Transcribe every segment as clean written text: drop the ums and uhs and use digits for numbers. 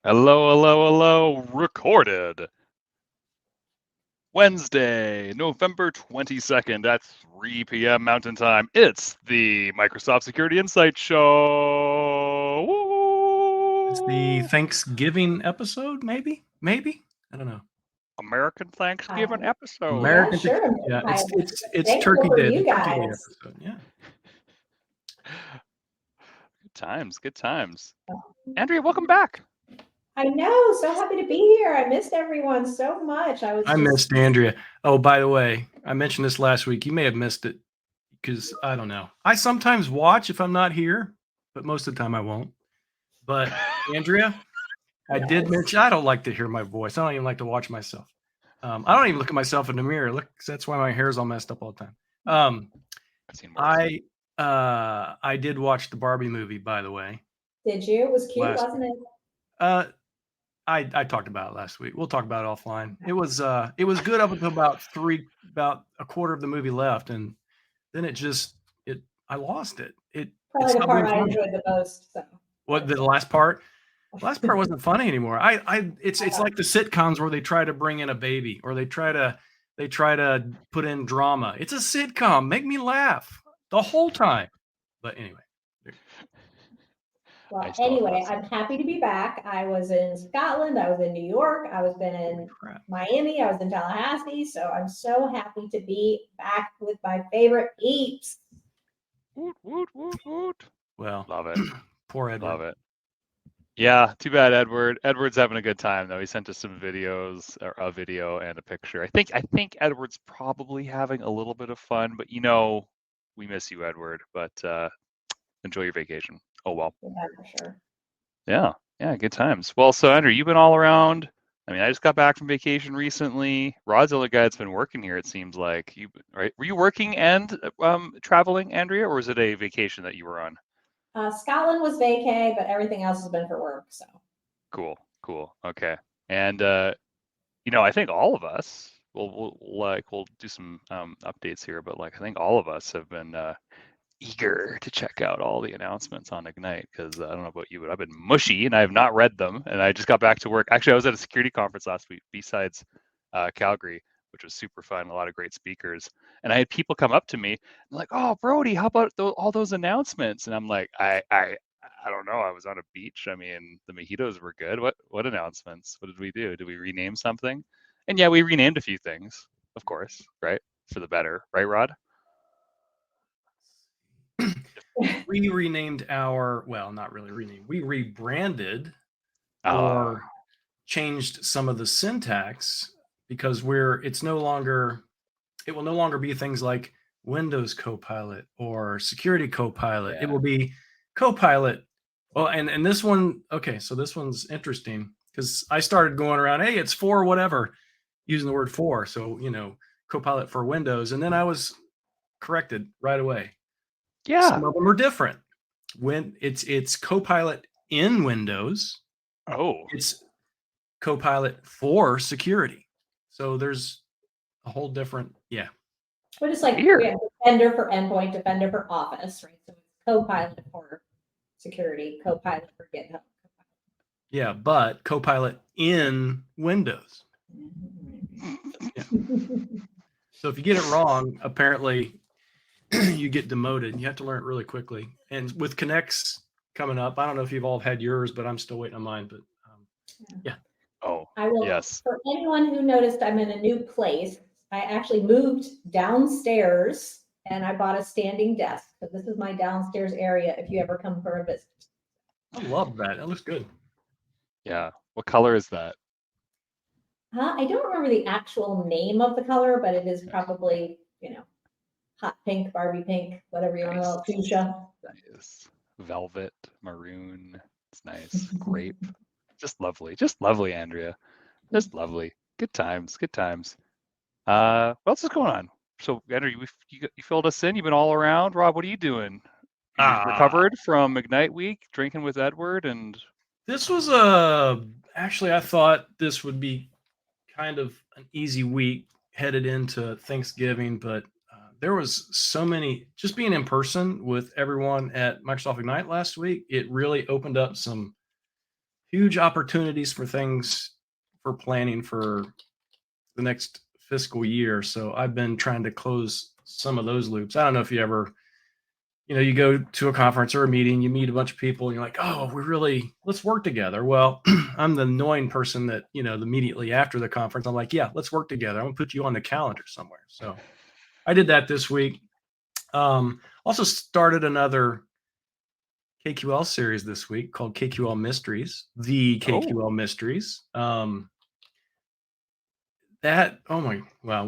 Hello, hello, hello. Recorded Wednesday, November 22nd at 3 p.m. Mountain Time. It's the Microsoft Security Insight Show. It's the Woo! Thanksgiving episode, maybe? I don't know. American Thanksgiving Hi. episode. Yeah, American, sure. yeah, I'm it's thankful Turkey for Day, you the Turkey Day guys. episode. Yeah. Good times, good times. Andrea, welcome back. I know. So happy to be here. I missed everyone so much. I missed Andrea. Oh, by the way, I mentioned this last week. You may have missed it because I don't know. I sometimes watch if I'm not here, but most of the time I won't. But Andrea, I did mention I don't like to hear my voice. I don't even like to watch myself. I don't even look at myself in the mirror. Look, that's why my hair's all messed up all the time. I've seen worse. I did watch the Barbie movie, by the way. Did you? It was cute, Last wasn't it? I talked about it last week. We'll talk about it offline. It was good up until about a quarter of the movie left, and then I lost it. It Probably the stopped being part I funny. enjoyed the most. So. What the last part? The last part wasn't funny anymore. It's like the sitcoms where they try to bring in a baby or they try to put in drama. It's a sitcom. Make me laugh the whole time. But anyway. Well, anyway, I'm happy to be back. I was in Scotland. I was in New York. I was been in Miami. I was in Tallahassee. So I'm so happy to be back with my favorite peeps. Woot, woot, woot, woot. Well, love it. Poor Edward. Love it. Yeah, too bad, Edward. Edward's having a good time though. He sent us some videos, or a video and a picture. I think Edward's probably having a little bit of fun, but we miss you, Edward. But enjoy your vacation. Oh well. Yeah, for sure. Yeah, good times. Well, so Andrew, you've been all around. I mean, I just got back from vacation recently. Rod's the only guy that's been working here. It seems like right? Were you working and traveling, Andrea, or was it a vacation that you were on? Scotland was vacay, but everything else has been for work. So Cool. Okay. And I think all of us we'll do some updates here, but I think all of us have been eager to check out all the announcements on Ignite because I don't know about you, but I've been mushy and I have not read them. And I just got back to work. Actually, I was at a security conference last week, besides Calgary, which was super fun. A lot of great speakers, and I had people come up to me and like, "Oh, Brodie, how about all those announcements?" And I'm like, I don't know. I was on a beach. I mean, the mojitos were good. What announcements? What did we do? Did we rename something? And yeah, we renamed a few things, of course, right? For the better, right, Rod? We renamed not really renamed. We rebranded or changed some of the syntax because it will no longer be things like Windows Copilot or Security Copilot. Yeah. It will be Copilot. Well, and this one, okay, so this one's interesting because I started going around, hey, it's for whatever, using the word for. So, Copilot for Windows. And then I was corrected right away. Yeah. Some of them are different. When it's Copilot in Windows. Oh. It's Copilot for security. So there's a whole different, yeah. We're just like we have Defender for endpoint, Defender for Office, right? So it's Copilot for security, Copilot for GitHub. Yeah, but Copilot in Windows. Yeah. So if you get it wrong, apparently you get demoted. You have to learn it really quickly. And with Connects coming up, I don't know if you've all had yours, but I'm still waiting on mine. But yeah. Oh, I will. Yes. For anyone who noticed, I'm in a new place. I actually moved downstairs and I bought a standing desk. So this is my downstairs area if you ever come for a visit. I love that. That looks good. Yeah. What color is that? I don't remember the actual name of the color, but it is probably, hot pink, Barbie pink, whatever you want to call it, fuchsia. Nice. Velvet, maroon. It's nice. Grape. Just lovely, Andrea. Just lovely. Good times. What else is going on? So, Andrea, you filled us in. You've been all around. Rob, what are you doing? You recovered from Ignite Week, drinking with Edward, and this was actually I thought this would be kind of an easy week headed into Thanksgiving, but there was so many, just being in person with everyone at Microsoft Ignite last week, it really opened up some huge opportunities for things for planning for the next fiscal year. So I've been trying to close some of those loops. I don't know if you ever, you go to a conference or a meeting, you meet a bunch of people and you're like, oh, let's work together. Well, I'm the annoying person that, immediately after the conference, I'm like, yeah, let's work together. I'm gonna put you on the calendar somewhere. So I did that this week. Also started another KQL series this week called KQL Mysteries, the KQL Mysteries. We'll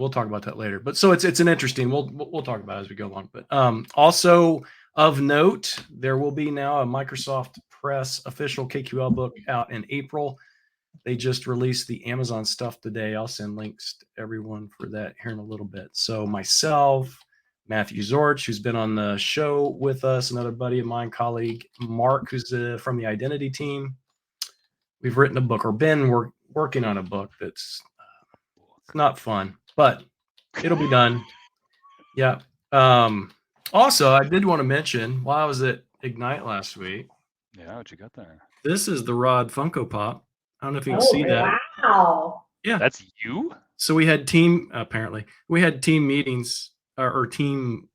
talk about that later. But so it's an interesting. We'll talk about it as we go along. But also of note, there will be now a Microsoft Press official KQL book out in April. They just released the Amazon stuff today. I'll send links to everyone for that here in a little bit. So myself, Matthew Zorch, who's been on the show with us, another buddy of mine, colleague Mark, who's from the Identity team. We've written a book or been working on a book that's it's not fun, but it'll be done. Yeah. Also, I did want to mention while I was at Ignite last week. Yeah, what you got there? This is the Rod Funko Pop. I don't know if you can see that. Wow. Yeah. That's you? So we had team meetings or team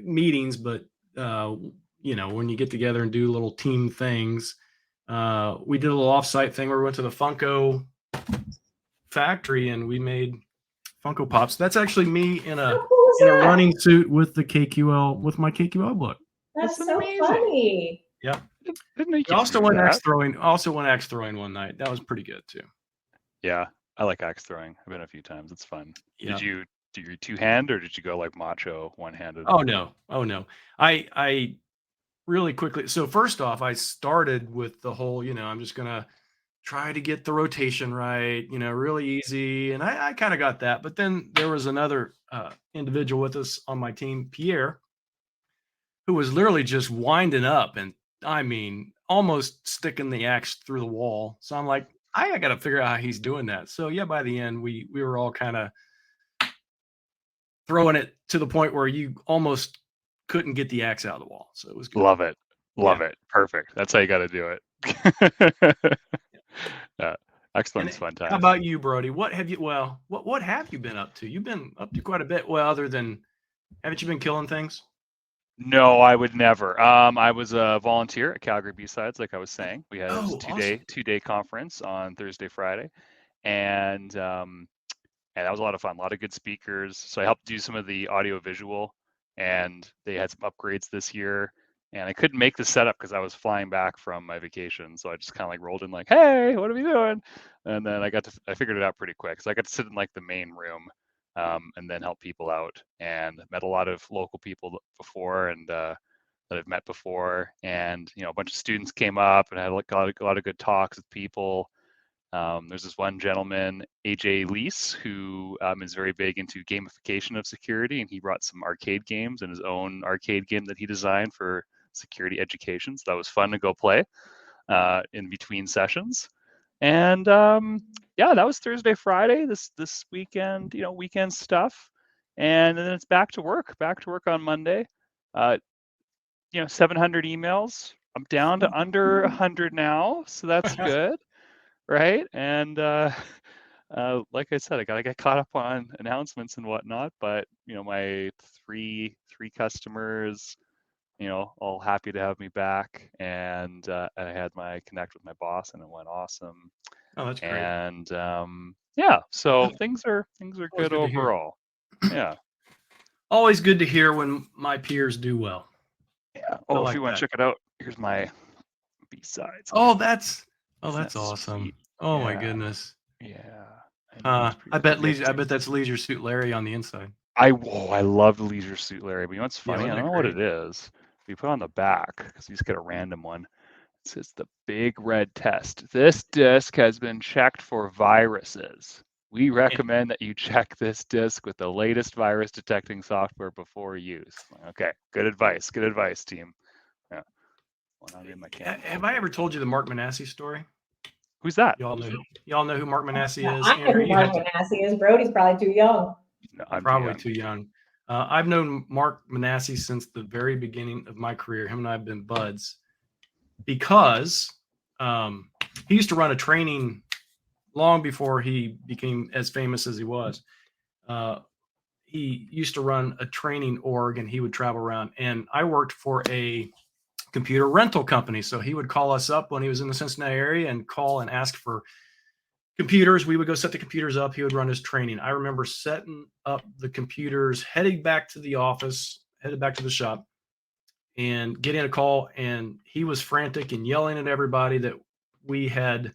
meetings, but when you get together and do little team things, we did a little offsite thing where we went to the Funko factory and we made Funko Pops. That's actually me in a running suit with my KQL book. That's so funny. Yeah. Didn't Also went axe throwing one night. That was pretty good too. Yeah, I like axe throwing. I've been a few times. It's fun. Yeah. Did you do your two-hand or did you go like macho one-handed? Oh no. I really quickly. So first off, I started with the whole, I'm just gonna try to get the rotation right, really easy. And I kind of got that. But then there was another individual with us on my team, Pierre, who was literally just winding up and almost sticking the axe through the wall. So I'm like, I got to figure out how he's doing that. So yeah, by the end, we were all kind of throwing it to the point where you almost couldn't get the axe out of the wall. So it was good. Love it. Perfect. That's how you got to do it. Axe throwing's fun time. How about you, Brodie? What have you been up to? You've been up to quite a bit. Well, other than, haven't you been killing things? No, I would never. I was a volunteer at Calgary B-Sides, like I was saying. We had a two-day conference on Thursday, Friday, and that was a lot of fun. A lot of good speakers. So I helped do some of the audio-visual, and they had some upgrades this year. And I couldn't make the setup because I was flying back from my vacation. So I just kind of like rolled in like, hey, what are we doing? And then I figured it out pretty quick. So I got to sit in like the main room and then help people out, and met a lot of local people before and that I've met before. And, a bunch of students came up and I had like a lot of good talks with people. There's this one gentleman, AJ Lease, who is very big into gamification of security, and he brought some arcade games and his own arcade game that he designed for security education. So that was fun to go play in between sessions. And that was Thursday, Friday, this weekend, weekend stuff. And then it's back to work on Monday. 700 emails. I'm down to under 100 now, so that's good. Right. And like I said, I gotta get caught up on announcements and whatnot, but my three customers, all happy to have me back. And I had my connect with my boss and it went awesome. Oh, that's great. And so things are good overall. Yeah. Always good to hear when my peers do well. Yeah. If you want to check it out, here's my B-sides. That's awesome. Sweet? Oh, yeah. My goodness. Yeah. I bet that's Leisure Suit Larry on the inside. I love the Leisure Suit Larry, but what's funny? I don't know what it is. We put on the back because you just get a random one. It says the big red test. This disc has been checked for viruses. We recommend that you check this disc with the latest virus detecting software before use. Okay, good advice, team. Yeah. Have I ever told you the Mark Manassi story? Who's that? Y'all know who Mark Manassi is? I know who Mark Manassi is. Brodie's probably too young. No, I'm probably too young. I've known Mark Manassi since the very beginning of my career. Him and I have been buds because he used to run a training long before he became as famous as he was. He used to run a training org, and he would travel around. And I worked for a computer rental company, so he would call us up when he was in the Cincinnati area and call and ask for computers. We would go set the computers up. He would run his training. I remember setting up the computers, heading back to the office, headed back to the shop, and getting a call. And he was frantic and yelling at everybody that we had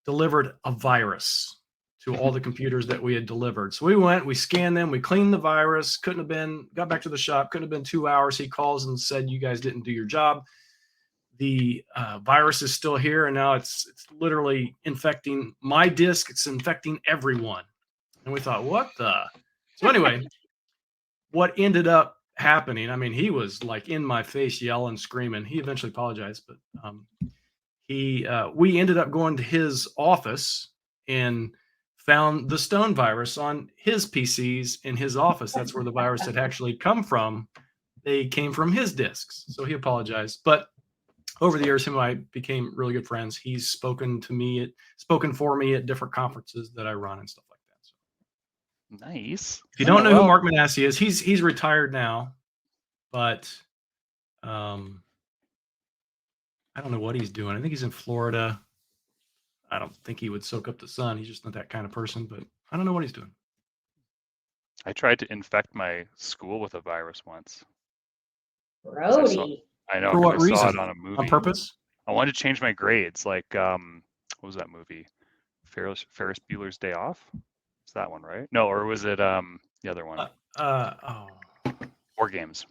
delivered a virus to all the computers that we had delivered. So we went, we scanned them, we cleaned the virus. Got back to the shop, couldn't have been 2 hours. He calls and said, "You guys didn't do your job. The virus is still here, and now it's literally infecting my disk. It's infecting everyone." And we thought, what the? So anyway, what ended up happening, I mean, he was like in my face, yelling, screaming. He eventually apologized, but we ended up going to his office and found the Stone virus on his PCs in his office. That's where the virus had actually come from. They came from his disks. So he apologized. But over the years, him and I became really good friends. He's spoken for me at different conferences that I run and stuff like that. So. Nice. If you don't know who Mark Manassi is, he's retired now, but I don't know what he's doing. I think he's in Florida. I don't think he would soak up the sun. He's just not that kind of person, but I don't know what he's doing. I tried to infect my school with a virus once. Brody. I know. For what reason? I saw it on a movie. On purpose? I wanted to change my grades. Like, what was that movie? Ferris Bueller's Day Off? It's that one, right? No, or was it the other one? War Games.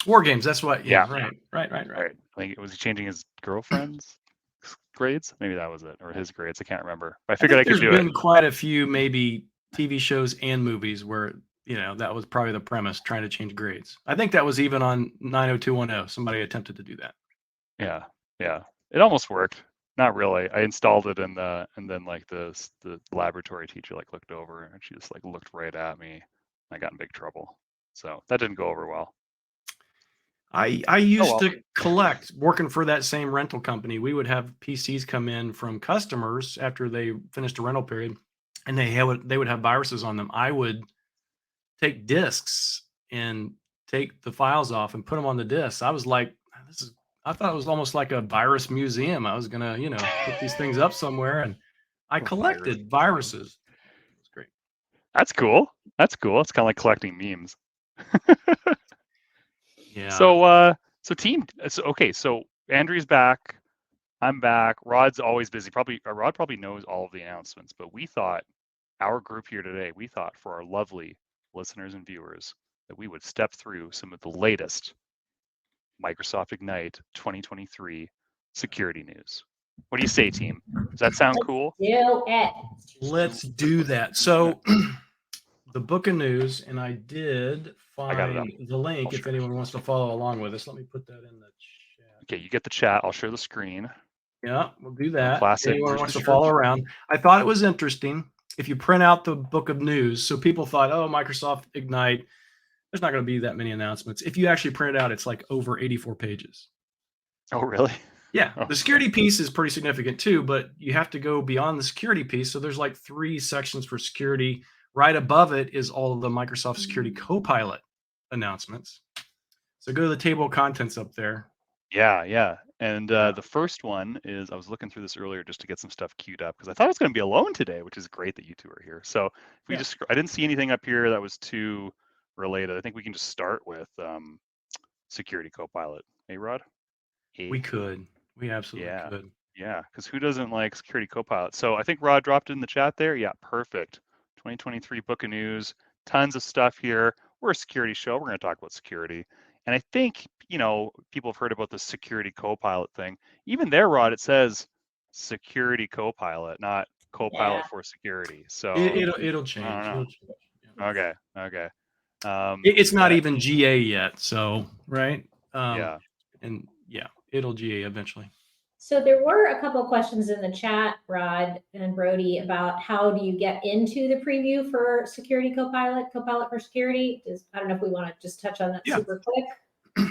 War Games. That's what. Yeah. Right. I think was he changing his girlfriend's grades? Maybe that was it, or his grades. I can't remember. I figured I could do it. There's been quite a few, maybe TV shows and movies where that was probably the premise, trying to change grades. I think that was even on 90210. Somebody attempted to do that. Yeah. It almost worked. Not really. I installed it and then like the laboratory teacher like looked over and she just like looked right at me. I got in big trouble. So that didn't go over well. I used to collect, working for that same rental company. We would have PCs come in from customers after they finished a rental period, and they would have viruses on them. I would take discs and take the files off and put them on the discs. I was like, I thought it was almost like a virus museum. I was gonna, put these things up somewhere, and I collected viruses. It was great. That's cool. It's kind of like collecting memes. Yeah. So Andrew's back. I'm back. Rod's always busy. Rod probably knows all of the announcements, but we thought our group here today, for our lovely listeners and viewers, that we would step through some of the latest Microsoft Ignite 2023 security news. What do you say, team? Does that sound cool? Let's do that. So the book of news, and I did find the link if anyone wants to follow along with us. Let me put that in the chat. Okay, you get the chat. I'll share the screen. Yeah, we'll do that. Classic. Anyone wants to follow around. I thought it was interesting. If you print out the book of news, so people thought, Microsoft Ignite, there's not going to be that many announcements. If you actually print it out, it's like over 84 pages. Oh, really? Yeah. The security piece is pretty significant too, but you have to go beyond the security piece. So there's like 3 sections for security. Right above it is all of the Microsoft Security Copilot announcements. So go to the table of contents up there. Yeah. And the first one is, I was looking through this earlier just to get some stuff queued up because I thought I was going to be alone today, which is great that you two are here. So if I didn't see anything up here that was too related. I think we can just start with Security Copilot. Hey, Rod? We could. We absolutely could. Yeah, because who doesn't like Security Copilot? So I think Rod dropped it in the chat there. Yeah, perfect. 2023 book of news. Tons of stuff here. We're a security show. We're going to talk about security. And I think, people have heard about the Security Copilot thing. Even there, Rod, it says Security Copilot, not Copilot for security. So it'll change. It'll change. Okay. It's not even GA yet, so right. And it'll GA eventually. So there were a couple of questions in the chat, Rod and Brodie, about how do you get into the preview for Security Copilot for Security. I don't know if we want to just touch on that super quick.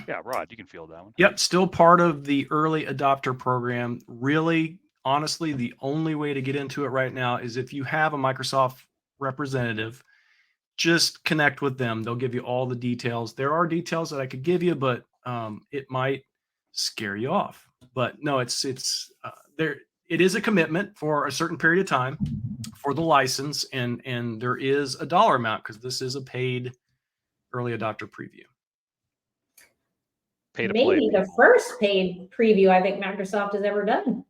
Yeah, Rod, you can field that one. Yep, still part of the early adopter program. Really, honestly, the only way to get into it right now is if you have a Microsoft representative, just connect with them. They'll give you all the details. There are details that I could give you, but it might scare you off. But no, it's there. It is a commitment for a certain period of time for the license, and there is a dollar amount because this is a paid early adopter preview. Pay to play. Maybe the first paid preview I think Microsoft has ever done.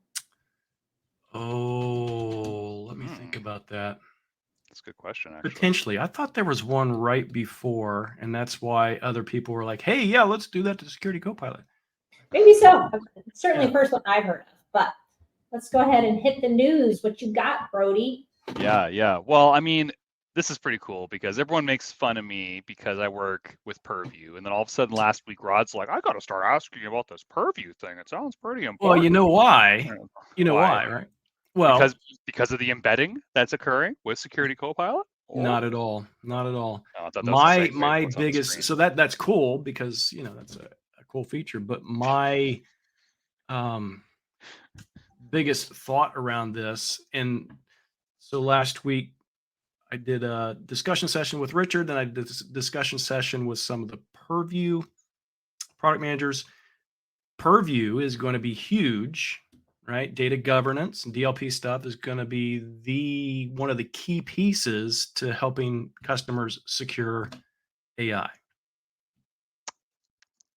Oh, let me think about that. That's a good question, actually. Potentially. I thought there was one right before, and that's why other people were like, hey, yeah, let's do that to Security Copilot. Maybe so. Certainly the first one I've heard of. But let's go ahead and hit the news. What you got, Brodie? Yeah. Well, I mean, this is pretty cool because everyone makes fun of me because I work with Purview. And then all of a sudden last week, Rod's like, I got to start asking you about this Purview thing. It sounds pretty important. Well, you know why? You know why, right? Well, because of the embedding that's occurring with Security Copilot? Or? Not at all. Not at all. No, My biggest, so that's cool because, that's a cool feature. But my biggest thought around this, and so last week I did a discussion session with Richard, then I did a discussion session with some of the Purview product managers. Purview is going to be huge, right? Data governance and DLP stuff is going to be one of the key pieces to helping customers secure AI.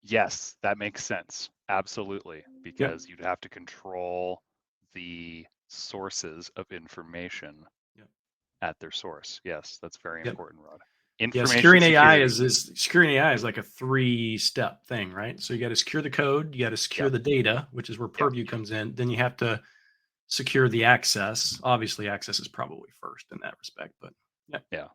Yes, that makes sense. Absolutely. Because you'd have to control the sources of information at their source. Yes, that's very important, Rod. Securing AI is like a 3-step thing, right? So you got to secure the code, you got to secure the data, which is where Purview comes in. Then you have to secure the access. Obviously, access is probably first in that respect, but yeah,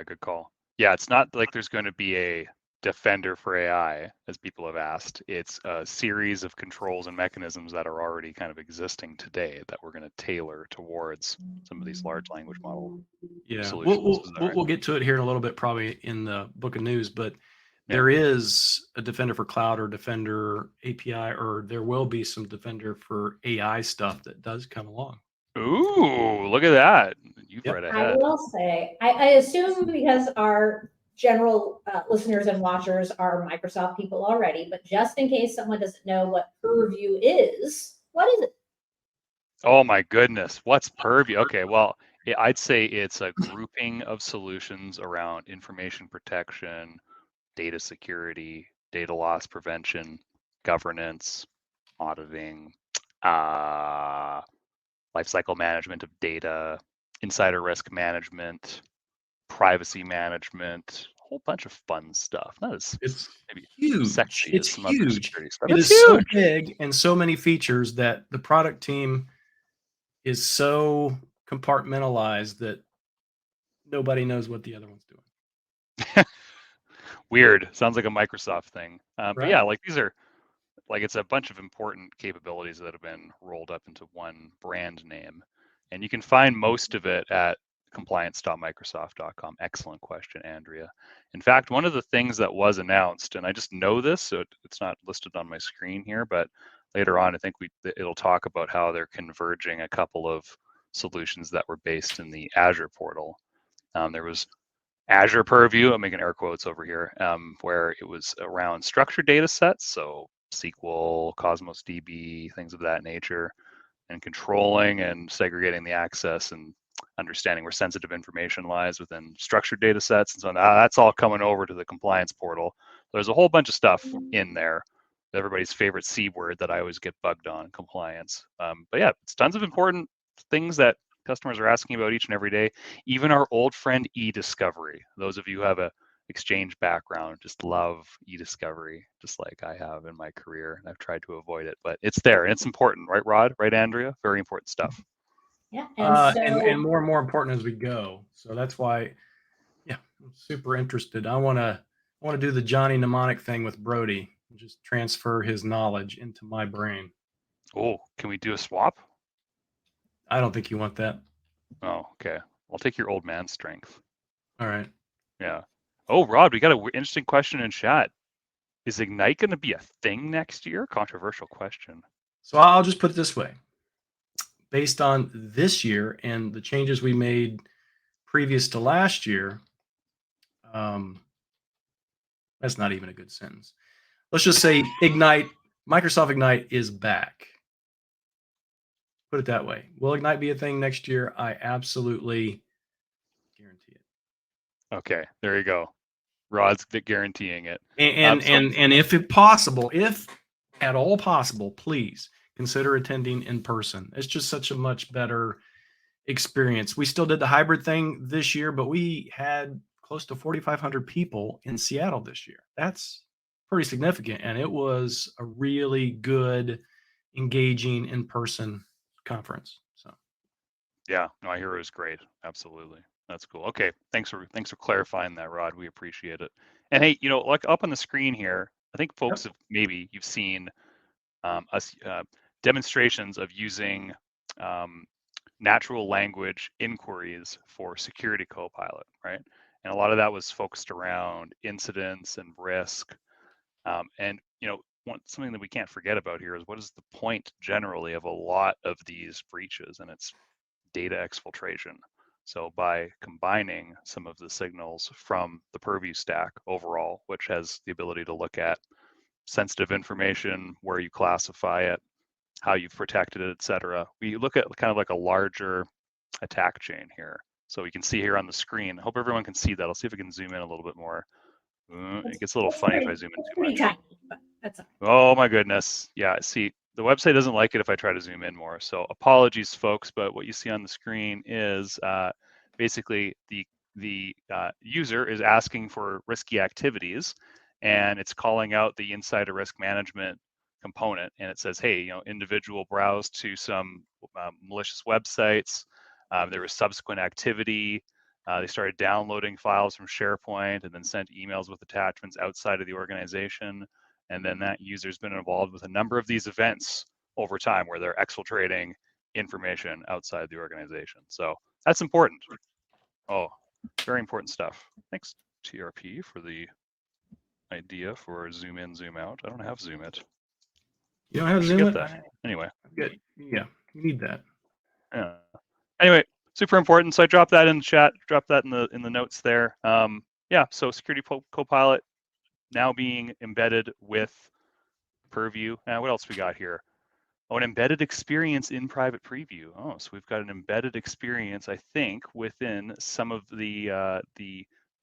good call. Yeah, it's not like there's going to be a defender for AI, as people have asked. It's a series of controls and mechanisms that are already kind of existing today that we're going to tailor towards some of these large language model solutions. We'll get to it here in a little bit, probably in the book of news, but there is a defender for cloud or defender API, or there will be some defender for AI stuff that does come along. Ooh, look at that. You've read ahead. I will say, I assume because our general listeners and watchers are Microsoft people already, but just in case someone doesn't know what Purview is, what is it? Oh my goodness, what's Purview? Okay, well, I'd say it's a grouping of solutions around information protection, data security, data loss prevention, governance, auditing, lifecycle management of data, insider risk management, privacy management, a whole bunch of fun stuff. Not as maybe huge. Sexy it's as some huge. other security stuff. It is huge. So big and so many features that the product team is so compartmentalized that nobody knows what the other one's doing. Weird. Sounds like a Microsoft thing. Right. But yeah, like these are it's a bunch of important capabilities that have been rolled up into one brand name. And you can find most of it at compliance.microsoft.com. Excellent question, Andrea. In fact, one of the things that was announced, and I just know this, so it's not listed on my screen here, but later on, I think it'll talk about how they're converging a couple of solutions that were based in the Azure portal. There was Azure Purview, I'm making air quotes over here, where it was around structured data sets, so SQL, Cosmos DB, things of that nature, and controlling and segregating the access and understanding where sensitive information lies within structured data sets. And so that's all coming over to the compliance portal. There's a whole bunch of stuff in there. Everybody's favorite C word that I always get bugged on, compliance. But yeah, it's tons of important things that customers are asking about each and every day. Even our old friend e-discovery. Those of you who have a Exchange background just love e-discovery, just like I have in my career, and I've tried to avoid it, but it's there and it's important, right, Rod? Right, Andrea? Very important stuff. Yeah, and more and more important as we go. So that's why, I'm super interested. I want to do the Johnny Mnemonic thing with Brodie, and just transfer his knowledge into my brain. Oh, can we do a swap? I don't think you want that. Oh, okay. I'll take your old man strength. All right. Yeah. Oh, Rod, we got an interesting question in chat. is Ignite going to be a thing next year? Controversial question. So I'll just put it this way. Based on this year and the changes we made previous to last year, that's not even a good sentence. Let's just say Microsoft Ignite is back. Put it that way. Will Ignite be a thing next year? I absolutely guarantee it. Okay, there you go. Rod's guaranteeing it. And if at all possible, please consider attending in person. It's just such a much better experience. We still did the hybrid thing this year, but we had close to 4,500 people in Seattle this year. That's pretty significant. And it was a really good, engaging in-person conference. So yeah, no, I hear it was great. Absolutely. That's cool. Okay. Thanks for clarifying that, Rod. We appreciate it. And hey, like up on the screen here, I think folks have you've seen demonstrations of using natural language inquiries for Security Copilot, right? And a lot of that was focused around incidents and risk. And something that we can't forget about here is what is the point generally of a lot of these breaches, and it's data exfiltration. So by combining some of the signals from the Purview stack overall, which has the ability to look at sensitive information, where you classify it, how you've protected it, et cetera, we look at kind of like a larger attack chain here. So we can see here on the screen. I hope everyone can see that. I'll see if I can zoom in a little bit more. It gets a little funny if I zoom in too much. Tiny, but that's oh my goodness. Yeah, see, the website doesn't like it if I try to zoom in more. So apologies, folks, but what you see on the screen is basically the user is asking for risky activities, and it's calling out the insider risk management component, and it says, hey, individual browsed to some malicious websites. There was subsequent activity. They started downloading files from SharePoint and then sent emails with attachments outside of the organization. And then that user's been involved with a number of these events over time where they're exfiltrating information outside the organization. So that's important. Oh, very important stuff. Thanks, TRP, for the idea for zoom in, zoom out. I don't have zoom it. You don't have zoom it? Anyway. Good. Yeah, you need that. Yeah. Anyway, super important. So I dropped that in the chat, dropped that in the notes there. Yeah, so Security Copilot now being embedded with Purview. Now, what else we got here? Oh, an embedded experience in private preview. Oh, so we've got an embedded experience, I think, within some of the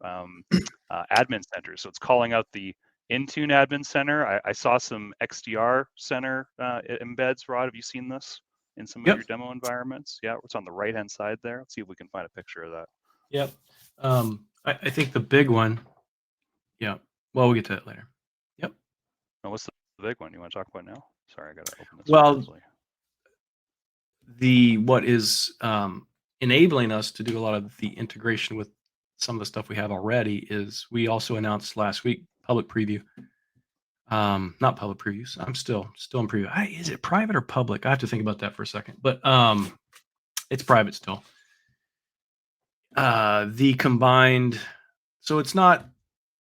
admin centers. So it's calling out the Intune admin center. I saw some XDR center embeds. Rod, have you seen this in some of your demo environments? Yeah, it's on the right-hand side there. Let's see if we can find a picture of that. Yep. I think the big one. Yeah. Well, we'll get to that later. Yep. Now, what's the big one you want to talk about now? Sorry, I got to open this. Well, what is enabling us to do a lot of the integration with some of the stuff we have already is we also announced last week public preview. Not public previews. I'm still in preview. Is it private or public? I have to think about that for a second. But it's private still. The combined, so it's not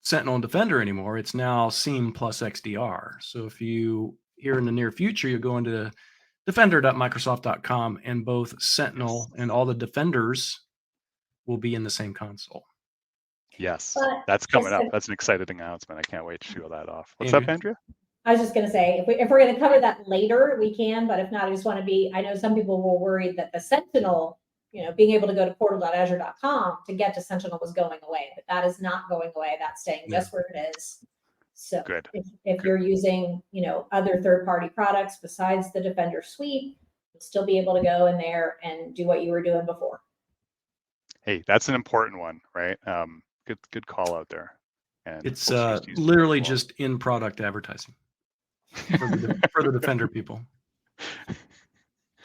Sentinel and Defender anymore. It's now SIEM plus XDR. So if you here in the near future, you go into defender.microsoft.com and both Sentinel and all the defenders will be in the same console. Yes, that's coming up. That's an exciting announcement. I can't wait to show that off. What's up, Andrea? I was just going to say, if we're going to cover that later, we can, but if not, I just want to I know some people were worried that the Sentinel, being able to go to portal.azure.com to get to Sentinel was going away, but that is not going away. That's staying just where it is. So good. If you're using, other third-party products besides the Defender suite, you'll still be able to go in there and do what you were doing before. Hey, that's an important one, right? Good call out there. And it's literally just in-product advertising for the Defender people.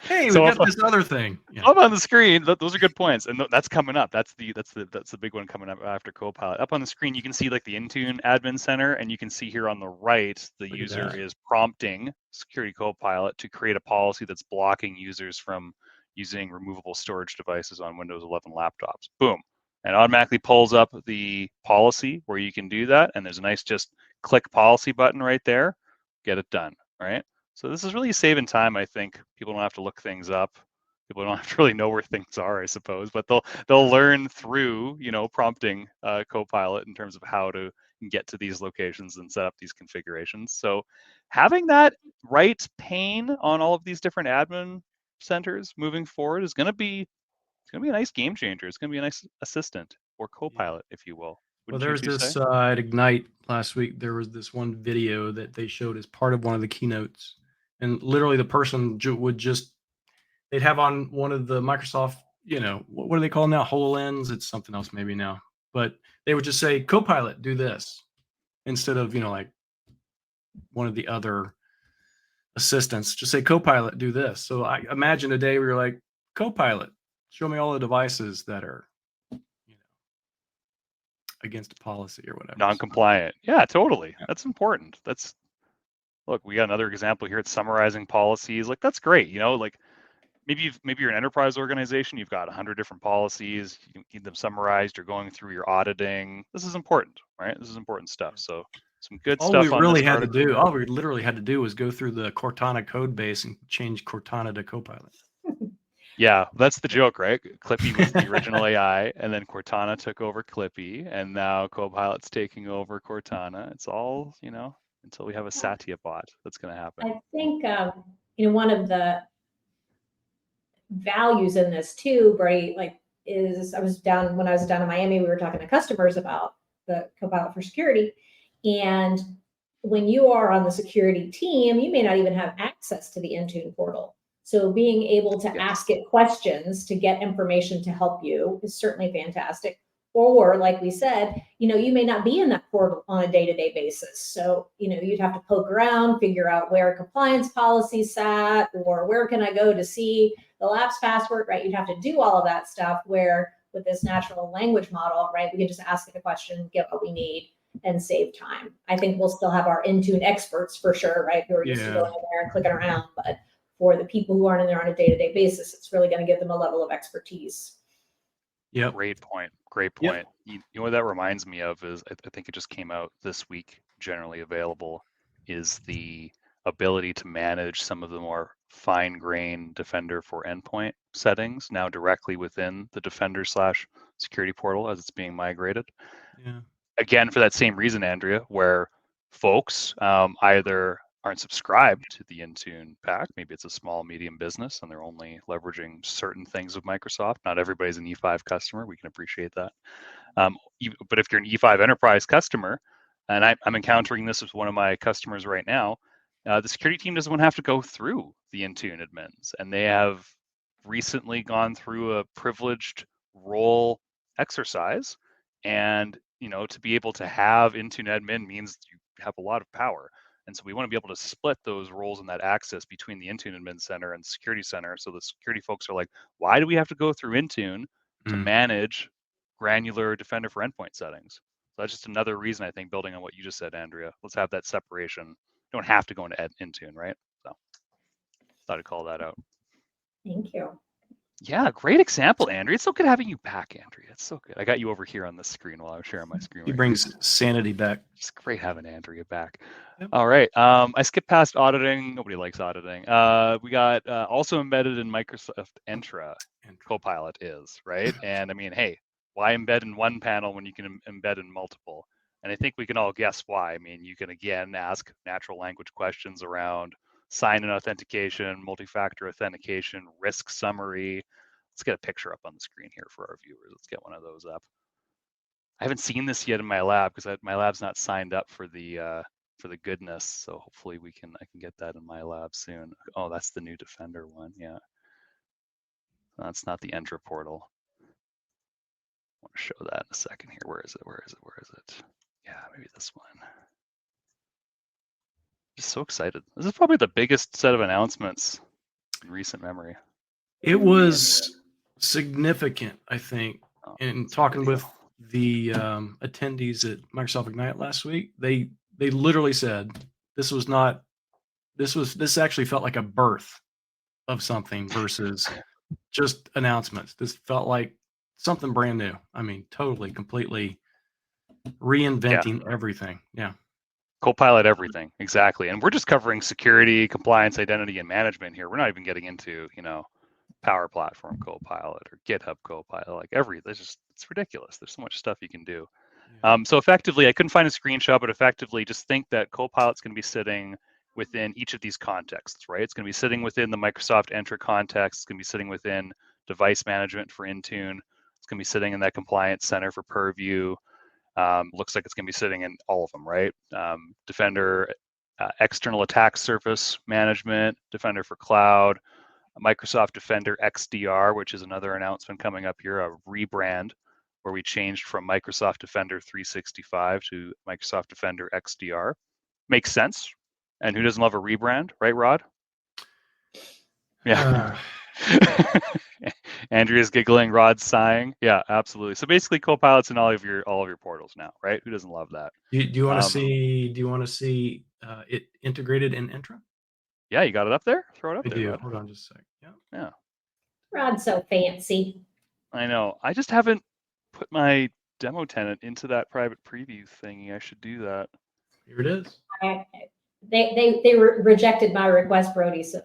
Hey, we got this other thing. Yeah. Up on the screen, those are good points, and that's coming up. That's the big one coming up after Copilot. Up on the screen, you can see like the Intune admin center, and you can see here on the right, the user is prompting Security Copilot to create a policy that's blocking users from using removable storage devices on Windows 11 laptops. Boom. And automatically pulls up the policy where you can do that. And there's a nice just click policy button right there, get it done, right? So this is really saving time. I think people don't have to look things up. People don't have to really know where things are, I suppose, but they'll learn through, prompting Copilot in terms of how to get to these locations and set up these configurations. So having that right pane on all of these different admin centers moving forward is going to be a nice game changer. It's going to be a nice assistant or Copilot, if you will. Well, Wouldn't there you was two say? this at Ignite last week. There was this one video that they showed as part of one of the keynotes, and literally the person would just they'd have on one of the Microsoft, what do they call now? HoloLens. It's something else maybe now, but they would just say, "Copilot, do this," instead of like one of the other assistants. Just say, "Copilot, do this." So I imagine a day where you're like, "Copilot, show me all the devices that are against policy or whatever." Non-compliant. Yeah, totally. Yeah. That's important. Look, we got another example here. It's summarizing policies. Like that's great. Like maybe you're an enterprise organization. You've got 100 different policies. You need them summarized. You're going through your auditing. This is important, right? This is important stuff. So some good All we stuff on really this had article. to do, all we literally had to do was go through the Cortana code base and change Cortana to Copilot. Yeah, that's the joke, right? Clippy was the original AI, and then Cortana took over Clippy, and now Copilot's taking over Cortana. It's all, until we have a Satya bot that's going to happen. I think, one of the values in this too, Brodie, when I was down in Miami, we were talking to customers about the Copilot for security. And when you are on the security team, you may not even have access to the Intune portal. So being able to ask it questions to get information to help you is certainly fantastic. Or like we said, you may not be in that portal on a day-to-day basis. So, you'd have to poke around, figure out where a compliance policy sat, or where can I go to see the lapse password, right? You'd have to do all of that stuff, where with this natural language model, right, we can just ask it a question, get what we need, and save time. I think we'll still have our Intune experts for sure, right, who are used to going in there and clicking around, but for the people who aren't in there on a day-to-day basis, it's really going to give them a level of expertise. Yeah. Great point. Yep. You know what that reminds me of is I think it just came out this week, generally available, is the ability to manage some of the more fine-grained Defender for Endpoint settings now directly within the Defender/security portal as it's being migrated. Yeah. Again, for that same reason, Andrea, where folks either aren't subscribed to the Intune pack. Maybe it's a small, medium business and they're only leveraging certain things of Microsoft. Not everybody's an E5 customer. We can appreciate that. But if you're an E5 enterprise customer, and I'm encountering this with one of my customers right now, the security team doesn't want to have to go through the Intune admins. And they have recently gone through a privileged role exercise. And, to be able to have Intune admin means you have a lot of power. And so we want to be able to split those roles and that access between the Intune admin center and security center. So the security folks are like, why do we have to go through Intune to manage granular Defender for Endpoint settings? So that's just another reason, I think, building on what you just said, Andrea. Let's have that separation. You don't have to go into Intune, right? So thought I'd call that out. Thank you. Yeah, great example, Andrea. It's so good having you back, Andrea. It's so good. I got you over here on the screen while I was sharing my screen. He brings sanity back. It's great having Andrea back. Yep. All right. I skipped past auditing. Nobody likes auditing. We got also embedded in Microsoft Entra. Copilot is, right? And I mean, hey, why embed in one panel when you can embed in multiple? And I think we can all guess why. I mean, you can again ask natural language questions around sign-in authentication, multi-factor authentication, risk summary. Let's get a picture up on the screen here for our viewers. Let's get one of those up. I haven't seen this yet in my lab because my lab's not signed up for the goodness. So hopefully I can get that in my lab soon. Oh, that's the new Defender one. Yeah. That's not the Entra portal. I want to show that in a second here. Where is it? Yeah, maybe this one. Just so excited. This is probably the biggest set of announcements in recent memory. It was significant, I think. In talking with the attendees at Microsoft Ignite last week, they literally said this actually felt like a birth of something versus just announcements. This felt like something brand new. I mean, totally, completely reinventing everything. Yeah. Copilot everything, exactly. And we're just covering security, compliance, identity, and management here. We're not even getting into, Power Platform Copilot or GitHub Copilot, like it's ridiculous. There's so much stuff you can do. Yeah. So effectively, I couldn't find a screenshot, but effectively just think that Copilot's going to be sitting within each of these contexts, right? It's going to be sitting within the Microsoft Entra context. It's going to be sitting within device management for Intune. It's going to be sitting in that compliance center for Purview. Looks like it's going to be sitting in all of them, right? Defender, external attack surface management, Defender for cloud, Microsoft Defender XDR, which is another announcement coming up here, a rebrand where we changed from Microsoft Defender 365 to Microsoft Defender XDR. Makes sense. And who doesn't love a rebrand, right, Rod? Yeah. Andrea's giggling, Rod's sighing. Yeah, absolutely. So basically, Copilot's in all of your portals now, right? Who doesn't love that? Do you want to see? Do you want to see it integrated in Entra? Yeah, you got it up there. Throw it up I there. do. Rod. Hold on just a sec. Yeah. Yeah. Rod's so fancy. I know. I just haven't put my demo tenant into that private preview thingy. I should do that. Here it is. They rejected my request, Brodie. So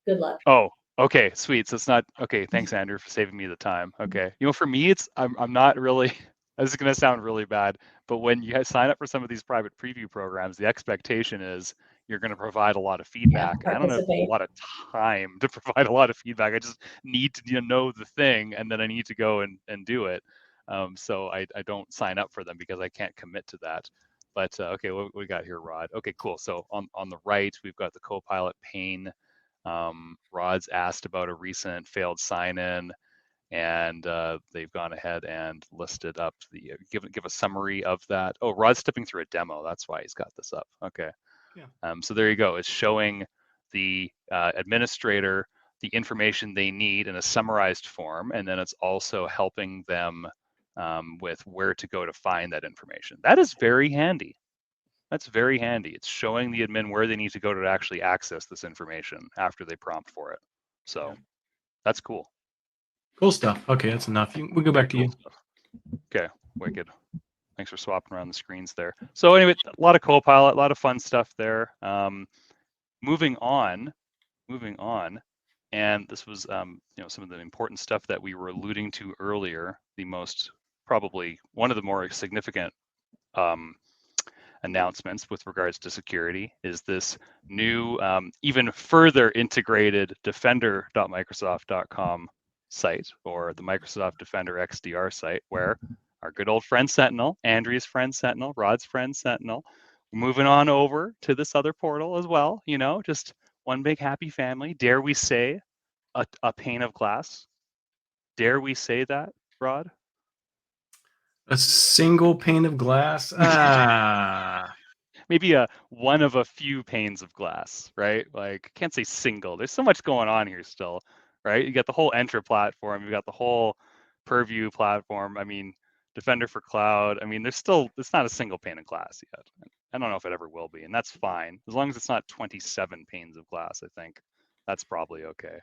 good luck. Oh, okay, sweet. So it's not okay. Thanks, Andrew, for saving me the time. Okay, for me, I'm not really. This is gonna sound really bad, but when you guys sign up for some of these private preview programs, the expectation is you're going to provide a lot of feedback. I don't have a lot of time to provide a lot of feedback. I just need to know the thing, and then I need to go and do it. So I don't sign up for them because I can't commit to that. But okay, what we got here, Rod? Okay, cool. So on the right, we've got the Copilot pane. Rod's asked about a recent failed sign-in, and they've gone ahead and listed up the give a summary of that. Oh, Rod's stepping through a demo. That's why he's got this up. Okay. Yeah. So there you go. It's showing the administrator the information they need in a summarized form, and then it's also helping them with where to go to find that information. That is very handy. That's very handy. It's showing the admin where they need to go to actually access this information after they prompt for it. So that's cool. Cool stuff. Okay, that's enough. We'll go back to you. Stuff. Okay, wicked. Thanks for swapping around the screens there. So anyway, a lot of Copilot, a lot of fun stuff there. Moving on, and this was some of the important stuff that we were alluding to earlier. Probably one of the more significant announcements with regards to security is this new, even further integrated defender.microsoft.com site, or the Microsoft Defender XDR site, where our good old friend Sentinel, Andrea's friend Sentinel, Rod's friend Sentinel, moving on over to this other portal as well. Just one big happy family. Dare we say a pane of glass? Dare we say that, Rod? A single pane of glass? Maybe one of a few panes of glass, right? Like, can't say single. There's so much going on here still, right? You got the whole Entra platform. You got the whole Purview platform. I mean, Defender for cloud. I mean, it's not a single pane of glass yet. I don't know if it ever will be, and that's fine. As long as it's not 27 panes of glass, I think that's probably okay.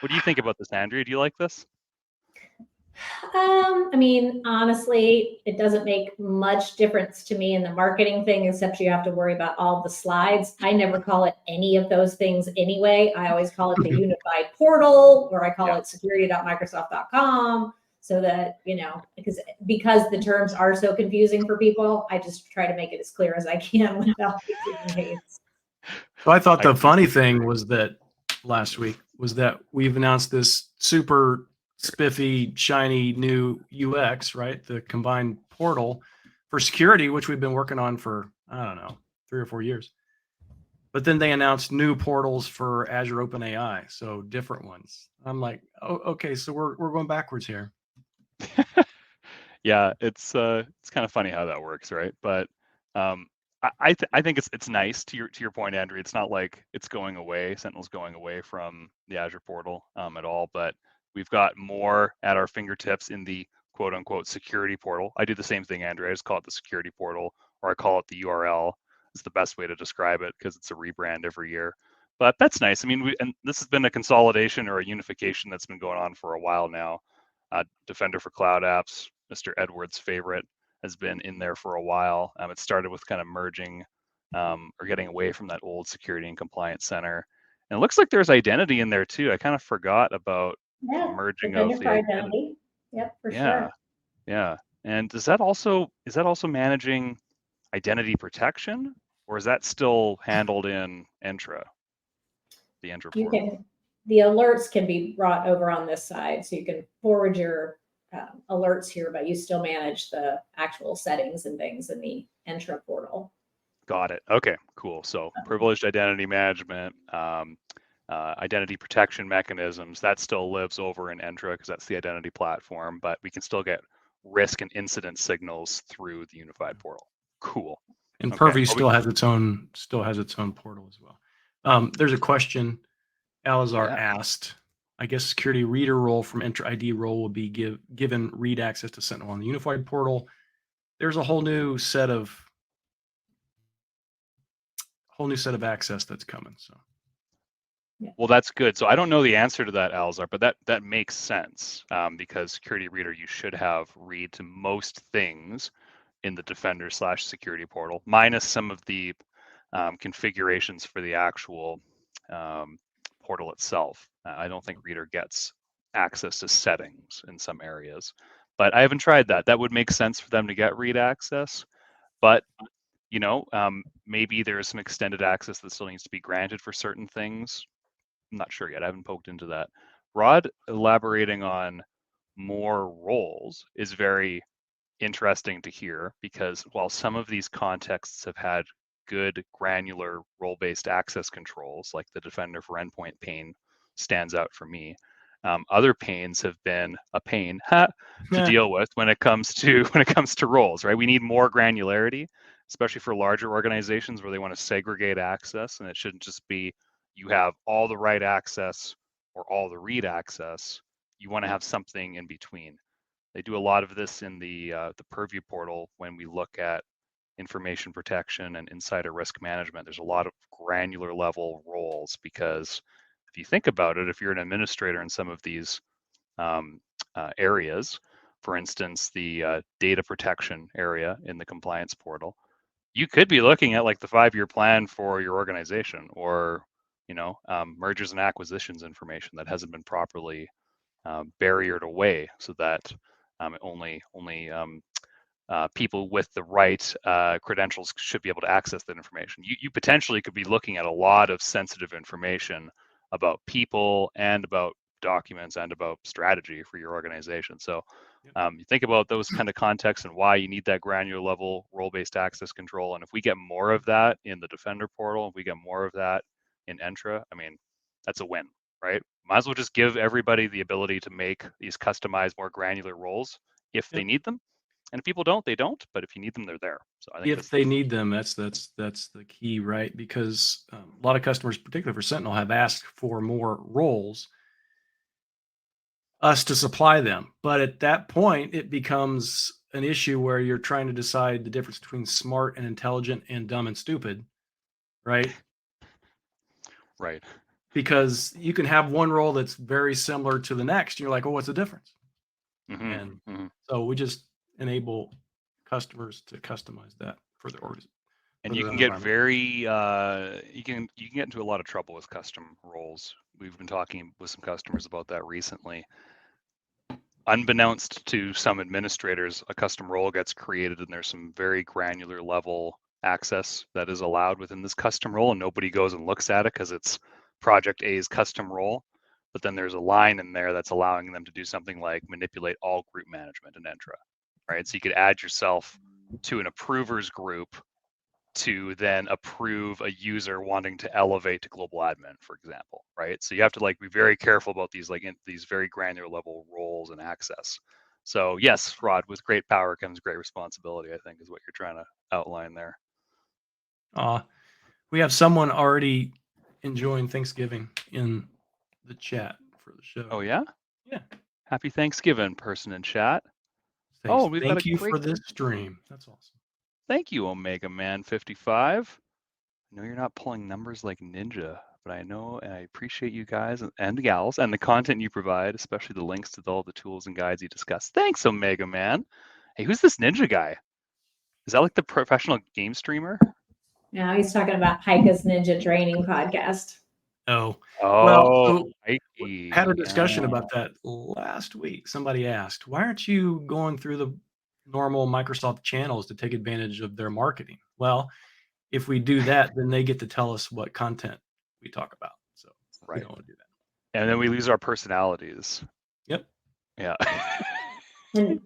What do you think about this, Andrea? Do you like this? I mean, honestly, it doesn't make much difference to me in the marketing thing, except you have to worry about all the slides. I never call it any of those things anyway. I always call it the unified portal, or I call it security.microsoft.com, so that, because the terms are so confusing for people, I just try to make it as clear as I can without names. So I thought the funny thing was that last week was that we've announced this super spiffy, shiny new UX, right? The combined portal for security, which we've been working on for, I don't know, 3 or 4 years. But then they announced new portals for Azure OpenAI, so different ones. I'm like, oh, okay, so we're going backwards here. Yeah, it's kind of funny how that works, right? But I think it's nice to your point, Andrew. It's not like it's going away. Sentinel's going away from the Azure portal at all, but we've got more at our fingertips in the quote unquote security portal. I do the same thing, Andrew. I just call it the security portal, or I call it the URL. It's the best way to describe it because it's a rebrand every year. But that's nice. I mean, and this has been a consolidation or a unification that's been going on for a while now. Defender for Cloud Apps, Mr. Edwards' favorite, has been in there for a while. It started with kind of merging or getting away from that old security and compliance center. And it looks like there's identity in there too. I kind of forgot about the Yeah, merging of Defender the for identity. Identity. Yep, for Yeah, sure. yeah. And is that also managing identity protection, or is that still handled in Entra, the Entra You portal? can, the alerts can be brought over on this side, so you can forward your alerts here, but you still manage the actual settings and things in the Entra portal. Got it. Okay, cool. So privileged identity management, identity protection mechanisms, that still lives over in Entra because that's the identity platform, but we can still get risk and incident signals through the unified portal. Cool. And Okay. Purview still has its own portal as well. There's a question Alazar asked. I guess security reader role from Entra ID role will be given read access to Sentinel on the unified portal. There's a whole new set of access that's coming. So, well, that's good. So I don't know the answer to that, Alzar, but that makes sense because security reader, you should have read to most things in the Defender/security portal, minus some of the configurations for the actual portal itself. I don't think reader gets access to settings in some areas, but I haven't tried that. That would make sense for them to get read access, but maybe there's some extended access that still needs to be granted for certain things. I'm not sure yet. I haven't poked into that. Rod elaborating on more roles is very interesting to hear because while some of these contexts have had good granular role-based access controls, like the Defender for Endpoint pane stands out for me, other panes have been a pain to deal with when it comes to roles, right? We need more granularity, especially for larger organizations where they want to segregate access, and it shouldn't just be you have all the write access or all the read access. You want to have something in between. They do a lot of this in the Purview portal when we look at information protection and insider risk management. There's a lot of granular level roles because if you think about it, if you're an administrator in some of these areas, for instance, the data protection area in the compliance portal, you could be looking at like the 5-year plan for your organization, or mergers and acquisitions information that hasn't been properly barriered away, so that only people with the right credentials should be able to access that information. You potentially could be looking at a lot of sensitive information about people and about documents and about strategy for your organization. So you think about those kind of contexts and why you need that granular level role-based access control. And if we get more of that in the Defender portal, if we get more of that in Entra, I mean, that's a win, right? Might as well just give everybody the ability to make these customized, more granular roles if they need them. And if people don't, they don't. But if you need them, they're there. So I think if they need them, that's the key, right? Because a lot of customers, particularly for Sentinel, have asked for more roles, us to supply them. But at that point, it becomes an issue where you're trying to decide the difference between smart and intelligent and dumb and stupid, right? Right. Because you can have one role that's very similar to the next. You're like, oh, what's the difference? And so we just enable customers to customize that for their orders. And you can get you can get into a lot of trouble with custom roles. We've been talking with some customers about that recently. Unbeknownst to some administrators, a custom role gets created and there's some very granular level access that is allowed within this custom role, and nobody goes and looks at it because it's Project A's custom role. But then there's a line in there that's allowing them to do something like manipulate all group management in Entra, right? So you could add yourself to an approvers group to then approve a user wanting to elevate to global admin, for example, right? So you have to be very careful about these these very granular level roles and access. So yes, Rod, with great power comes great responsibility, I think is what you're trying to outline there. We have someone already enjoying Thanksgiving in the chat for the show. Oh yeah? Yeah. Happy Thanksgiving, person in chat. Thanks. Thank you for this stream. That's awesome. Thank you, Omega Man 55. I know you're not pulling numbers like Ninja, but I know and I appreciate you guys and gals and the content you provide, especially the links to all the tools and guides you discuss. Thanks, Omega Man. Hey, who's this Ninja guy? Is that like the professional game streamer? Now he's talking about Heike's Ninja Training Podcast. Oh, Oh, so Mikey. had a discussion about that last week. Somebody asked, why aren't you going through the normal Microsoft channels to take advantage of their marketing? Well, if we do that, then they get to tell us what content we talk about. So we don't want to do that. And then we lose our personalities. Yep. Yeah. And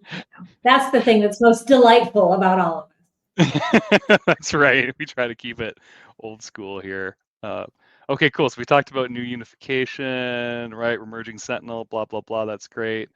that's the thing that's most delightful about all of us. That's right. We try to keep it old school here. Okay, cool. So we talked about new unification, right? Merging Sentinel, blah, blah, blah. That's great.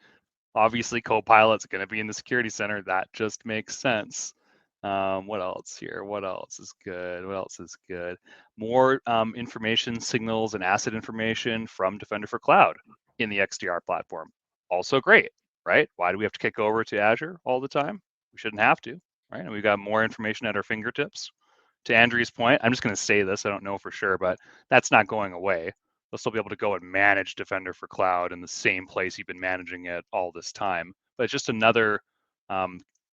Obviously, Copilot's going to be in the security center. That just makes sense. What else here? What else is good? What else is good? More information signals and asset information from Defender for Cloud in the XDR platform. Also great, right? Why do we have to kick over to Azure all the time? We shouldn't have to, right? And we've got more information at our fingertips. To Andrea's point, I'm just going to say this. I don't know for sure, but that's not going away. They'll still be able to go and manage Defender for Cloud in the same place you've been managing it all this time. But it's just another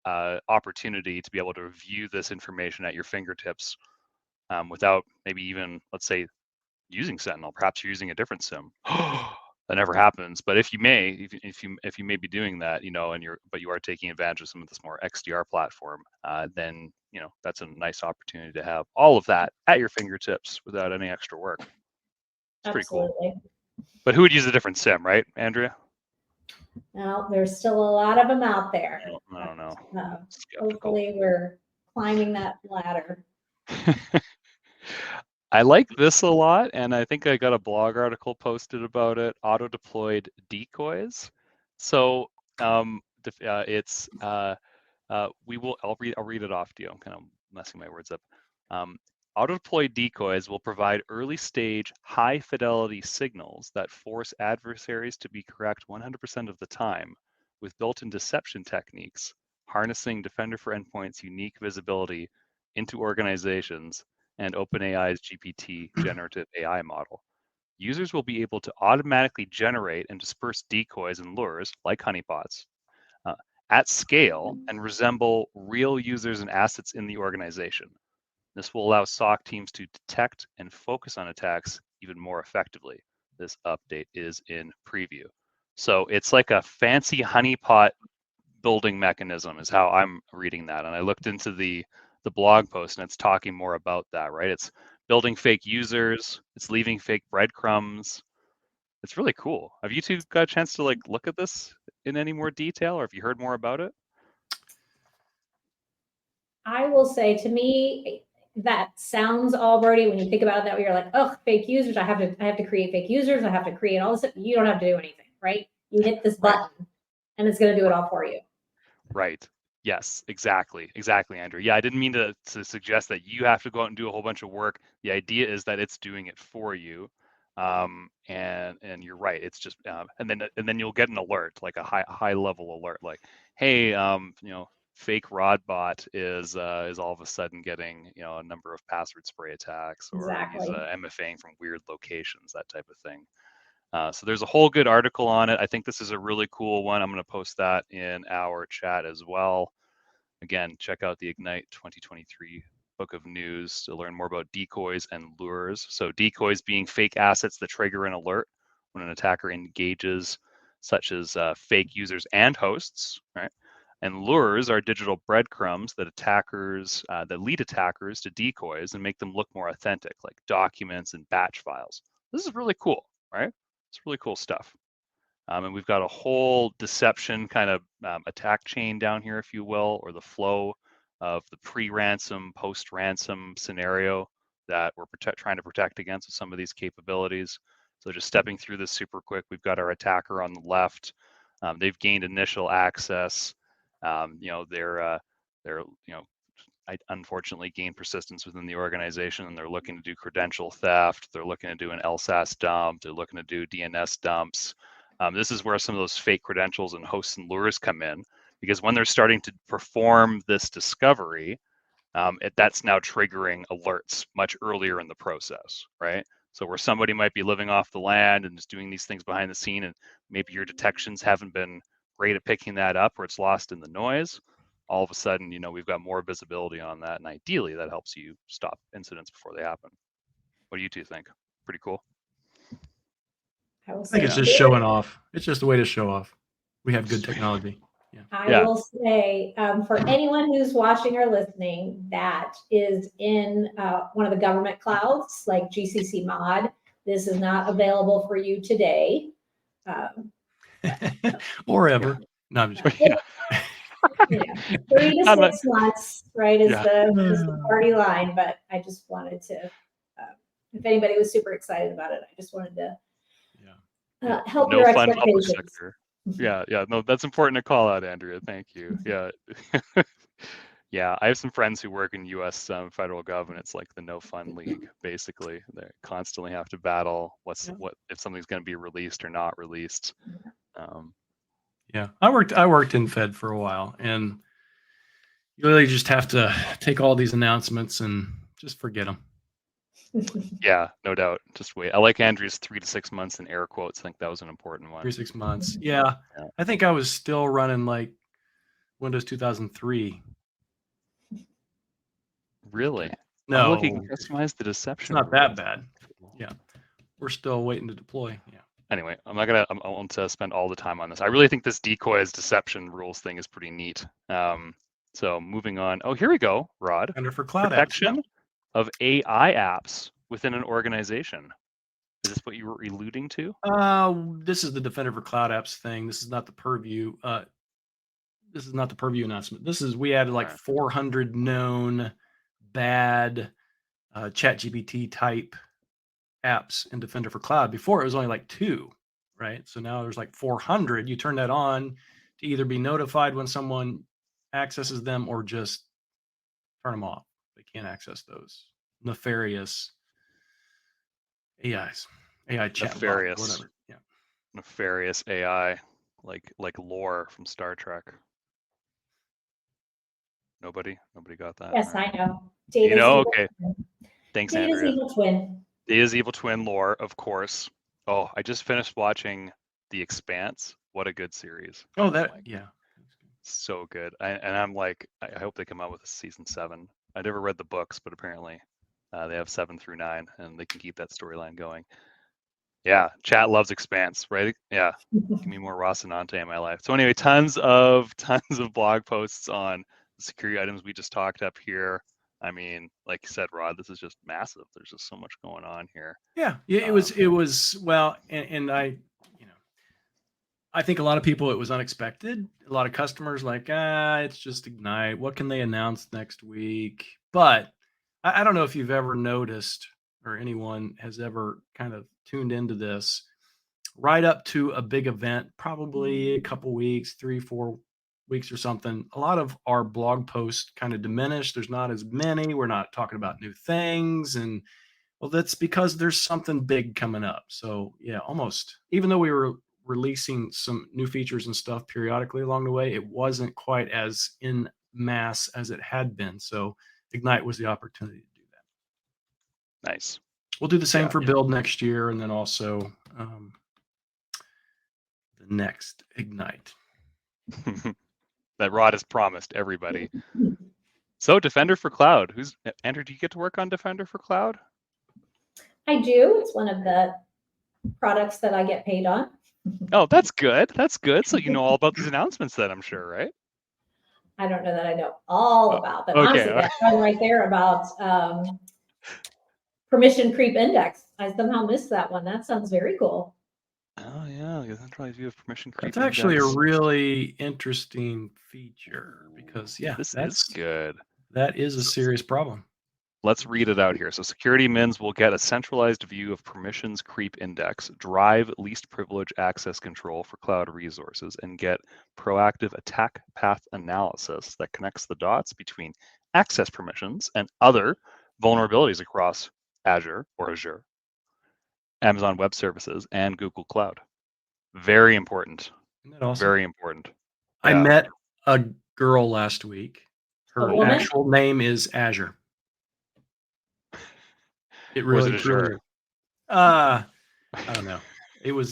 opportunity to be able to view this information at your fingertips without maybe even, let's say, using Sentinel. Perhaps you're using a different SIM. That never happens. But if you may be doing that, you know, but you are taking advantage of some of this more XDR platform, then you know that's a nice opportunity to have all of that at your fingertips without any extra work. It's pretty cool. But who would use a different SIM, right, Andrea? Well, there's still a lot of them out there. I don't know. Hopefully we're climbing that ladder. I like this a lot, and I think I got a blog article posted about it. Auto-deployed decoys. So it's I'll read it off to you. I'm kind of messing my words up. Auto-deployed decoys will provide early-stage, high-fidelity signals that force adversaries to be correct 100% of the time, with built-in deception techniques, harnessing Defender for Endpoint's unique visibility into organizations and OpenAI's GPT generative AI model. Users will be able to automatically generate and disperse decoys and lures, like honeypots, at scale and resemble real users and assets in the organization. This will allow SOC teams to detect and focus on attacks even more effectively. This update is in preview. So it's like a fancy honeypot building mechanism is how I'm reading that. And I looked into the blog post and it's talking more about that, right? It's building fake users, it's leaving fake breadcrumbs. It's really cool. Have you two got a chance to like look at this in any more detail, or have you heard more about it? I will say, to me, that sounds all Brodie when you think about it that way. You're like, oh, fake users. I have to create fake users. I have to create all this. You don't have to do anything, right? You hit this button and it's going to do it all for you. Right. Yes, exactly, Andrew. Yeah, I didn't mean to suggest that you have to go out and do a whole bunch of work. The idea is that it's doing it for you, and you're right. It's just and then you'll get an alert, like a high level alert, like, hey, you know, fake Rodbot is all of a sudden getting, you know, a number of password spray attacks, or he's MFAing from weird locations, that type of thing. So there's a whole good article on it. I think this is a really cool one. I'm going to post that in our chat as well. Again, check out the Ignite 2023 book of news to learn more about decoys and lures. So decoys being fake assets that trigger an alert when an attacker engages, such as fake users and hosts, right? And lures are digital breadcrumbs that lead attackers to decoys and make them look more authentic, like documents and batch files. This is really cool, right? It's really cool stuff. And we've got a whole deception kind of attack chain down here, if you will, or the flow of the pre-ransom, post-ransom scenario that we're trying to protect against with some of these capabilities. So just stepping through this super quick, we've got our attacker on the left. They've gained initial access. You know, they're you know, unfortunately gain persistence within the organization, and they're looking to do credential theft. They're looking to do an LSAS dump. They're looking to do DNS dumps. This is where some of those fake credentials and hosts and lures come in, because when they're starting to perform this discovery, that's now triggering alerts much earlier in the process, right? So where somebody might be living off the land and just doing these things behind the scene, and maybe your detections haven't been great at picking that up, or it's lost in the noise, all of a sudden, we've got more visibility on that, and ideally that helps you stop incidents before they happen. What do you two think? Pretty cool. I will I think say it's just showing off. It's just a way to show off. We have good technology. I will say, for anyone who's watching or listening that is in one of the government clouds, like GCC Mod, this is not available for you today. Or ever. No, I'm just Yeah. 3 to 6 months, right, is the party line. But I just wanted to, if anybody was super excited about it, I just wanted to help your expectations. Yeah, no, that's important to call out, Andrea. Thank you. Yeah. Yeah, I have some friends who work in U.S. Federal government. It's like the no fun league, basically. They constantly have to battle what if something's going to be released or not released. Yeah, I worked in Fed for a while, and you really just have to take all these announcements and just forget them. Yeah, no doubt. Just wait. I like Andrea's 3 to 6 months in air quotes. I think that was an important one. 3 to 6 months. Yeah. I think I was still running like Windows 2003. Really? No. Look, you can customize the deception. It's not that bad. Yeah. We're still waiting to deploy. Yeah. Anyway, I won't spend all the time on this. I really think this decoys deception rules thing is pretty neat. So moving on. Oh, here we go, Rod. Defender for Cloud protection apps. of AI apps within an organization. Is this what you were alluding to? This is the Defender for Cloud Apps thing. This is not the Purview. This is not the Purview announcement. We added like 400 known bad ChatGPT type apps in Defender for Cloud. Before it was only like 2, right? So now there's like 400. You turn that on to either be notified when someone accesses them or just turn them off. They can't access those nefarious AI chat, nefarious, whatever. Yeah, nefarious AI, like lore from Star Trek. Nobody got that. Yes, right. I know. Okay. Thanks, Data's Andrea. evil twin. Data's evil twin lore, of course. Oh, I just finished watching The Expanse. What a good series. Oh, yeah. So good. I'm like, I hope they come out with a season 7. I never read the books, but apparently they have 7 through 9, and they can keep that storyline going. Yeah, chat loves Expanse, right? Yeah, give me more Rocinante in my life. So anyway, tons of blog posts on the security items we just talked up here. I mean, like you said, Rod, this is just massive. There's just so much going on here. Yeah, it was well, and I think a lot of people, it was unexpected. A lot of customers like, it's just Ignite. What can they announce next week? But I don't know if you've ever noticed, or anyone has ever kind of tuned into this, right up to a big event, probably a couple weeks, 3-4 weeks or something, a lot of our blog posts kind of diminish. There's not as many. We're not talking about new things. And well, that's because there's something big coming up. So yeah, almost, even though we were releasing some new features and stuff periodically along the way, it wasn't quite as in mass as it had been. So Ignite was the opportunity to do that. Nice. We'll do the same for Build next year, and then also the next Ignite. That Rod has promised everybody. So Defender for Cloud. Andrew, do you get to work on Defender for Cloud? I do. It's one of the products that I get paid on. Oh, that's good. That's good. So you know all about these announcements then, I'm sure, right? I don't know that I know all about them. Okay. Honestly, that one right there about permission creep index. I somehow missed that one. That sounds very cool. Oh yeah, the centralized view of permission creep. That's actually a really interesting feature because this is good. That is a serious problem. Let's read it out here. So security admins will get a centralized view of permissions creep index, drive least privilege access control for cloud resources, and get proactive attack path analysis that connects the dots between access permissions and other vulnerabilities across Azure, Amazon Web Services, and Google Cloud. Very important. Isn't that awesome? Very important. I met a girl last week. Her actual name is Azure. It really was it Azure? I don't know.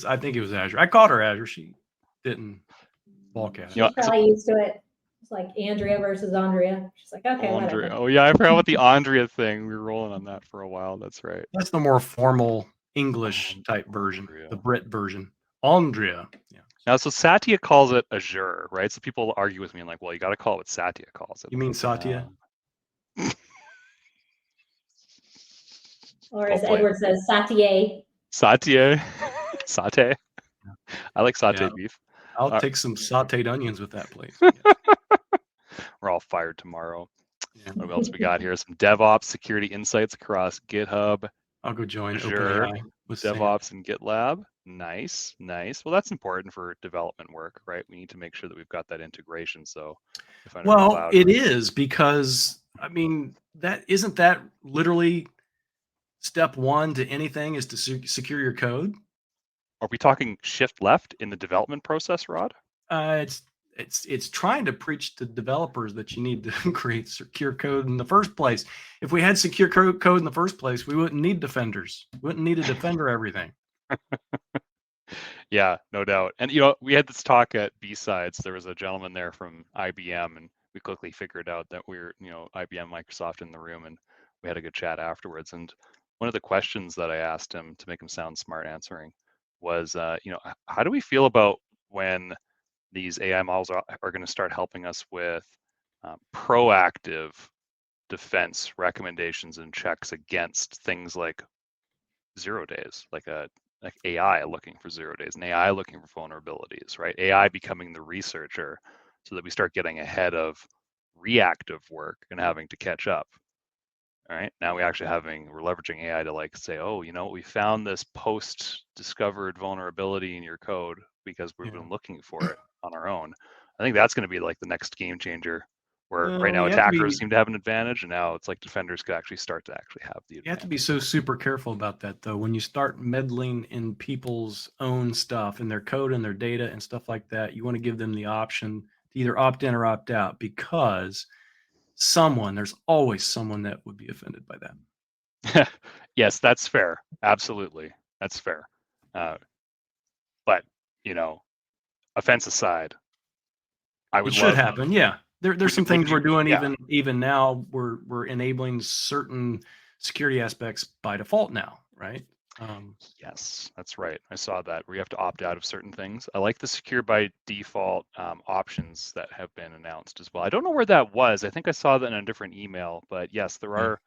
I think it was Azure. I called her Azure. She didn't balk at it. She's probably used to it. It's like Andrea versus Andrea. She's like, okay, Andrea. whatever. Oh yeah, I forgot about the Andrea thing. We were rolling on that for a while. That's right. That's the more formal English type version, Andrea. the Brit version. Andrea. Yeah. Now, so Satya calls it Azure, right? So people argue with me and like, well, you got to call it what Satya calls it. You mean Satya? Or as Edward says, Satya. Satya. Satay. I like sauteed beef. I'll take some sauteed onions with that, please. We're all fired tomorrow. Yeah. What else we got here? Some DevOps security insights across GitHub. I'll go join Azure, OpenAI with DevOps Sam. and GitLab. Nice. Well, that's important for development work, right? We need to make sure that we've got that integration. So, well, it is because I mean that isn't that literally step one to anything is to secure your code. Are we talking shift left in the development process, Rod? It's trying to preach to developers that you need to create secure code in the first place. If we had secure code in the first place, we wouldn't need defenders. We wouldn't need a defender everything. Yeah, no doubt. And we had this talk at B-Sides. There was a gentleman there from IBM, and we quickly figured out that we were, IBM, Microsoft in the room, and we had a good chat afterwards. And one of the questions that I asked him to make him sound smart answering was, how do we feel about when these AI models are going to start helping us with proactive defense recommendations and checks against things like 0 days, like AI looking for 0 days, and AI looking for vulnerabilities, right? AI becoming the researcher so that we start getting ahead of reactive work and having to catch up. All right. Now we're leveraging AI to say, oh, we found this post-discovered vulnerability in your code because we've been looking for it on our own. I think that's going to be like the next game changer, where right now attackers seem to have an advantage, and now it's like defenders could actually start to have the advantage. You have to be so super careful about that, though. When you start meddling in people's own stuff and their code and their data and stuff like that, you want to give them the option to either opt in or opt out, because there's always someone that would be offended by that. Yes, that's fair. Absolutely. That's fair. But, offense aside, It should happen. Yeah. There's some things we're doing even now. We're enabling certain security aspects by default now, right? Yes, that's right. I saw that where you have to opt out of certain things. I like the secure by default options that have been announced as well. I don't know where that was. I think I saw that in a different email, but yes, there are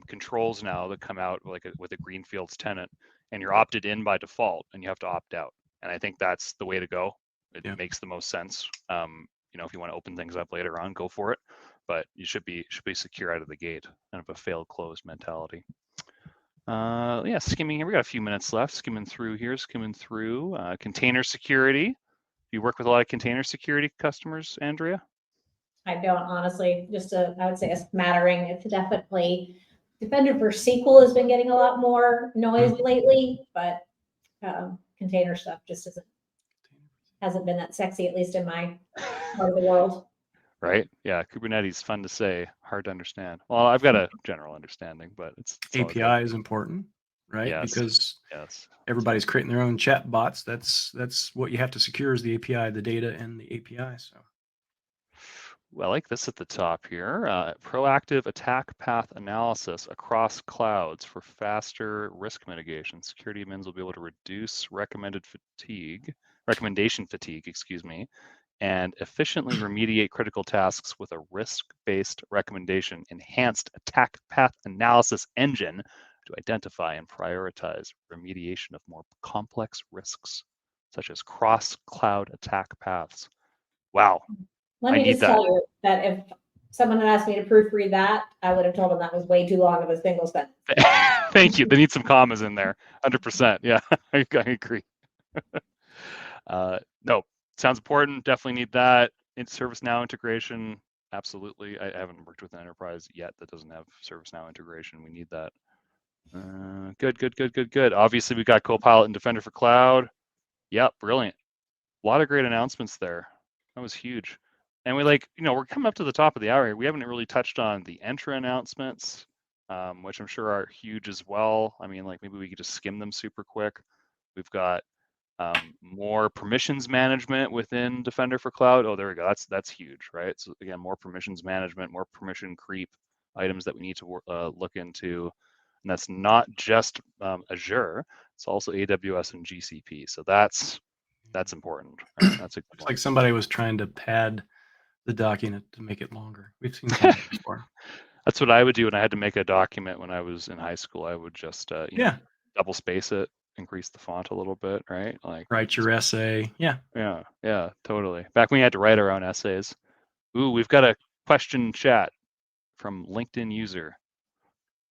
controls now that come out with a Greenfields tenant, and you're opted in by default, and you have to opt out. And I think that's the way to go. It makes the most sense. If you want to open things up later on, go for it. But you should be secure out of the gate, kind of a failed closed mentality. Skimming here. We got a few minutes left. Skimming through. Container security. Do you work with a lot of container security customers, Andrea? I don't, honestly. I would say a smattering. It's definitely Defender for SQL has been getting a lot more noise lately, but container stuff just hasn't been that sexy, at least in my part of the world. Right? Yeah, Kubernetes, fun to say, hard to understand. Well, I've got a general understanding, but it's API is important, right? Yes. Because everybody's creating their own chat bots. That's what you have to secure is the API, the data, and the API. So, well, I like this at the top here. Proactive attack path analysis across clouds for faster risk mitigation. Security admins will be able to reduce recommendation fatigue, and efficiently remediate critical tasks with a risk-based recommendation enhanced attack path analysis engine to identify and prioritize remediation of more complex risks, such as cross-cloud attack paths. Wow. Let me just tell you that if someone had asked me to proofread that, I would have told them that was way too long of a single sentence. Thank you. They need some commas in there. 100%. Yeah, I agree. No, sounds important. Definitely need that. In ServiceNow integration, absolutely. I haven't worked with an enterprise yet that doesn't have ServiceNow integration. We need that. Good. Obviously, we got Copilot and Defender for Cloud. Yep, brilliant. A lot of great announcements there. That was huge. And we're coming up to the top of the hour here. We haven't really touched on the Entra announcements, which I'm sure are huge as well. I mean, maybe we could just skim them super quick. We've got More permissions management within Defender for Cloud. Oh, there we go. That's huge, right? So again, more permissions management, more permission creep items that we need to look into. And that's not just Azure, it's also AWS and GCP. So that's important, right? That's a good Looks one. like somebody was trying to pad the document to make it longer. We've seen that before. That's what I would do when I had to make a document when I was in high school. I would just double space it, increase the font a little bit, right? Like write your essay. Yeah. Yeah, totally. Back when you had to write our own essays. Ooh, we've got a question chat from LinkedIn user.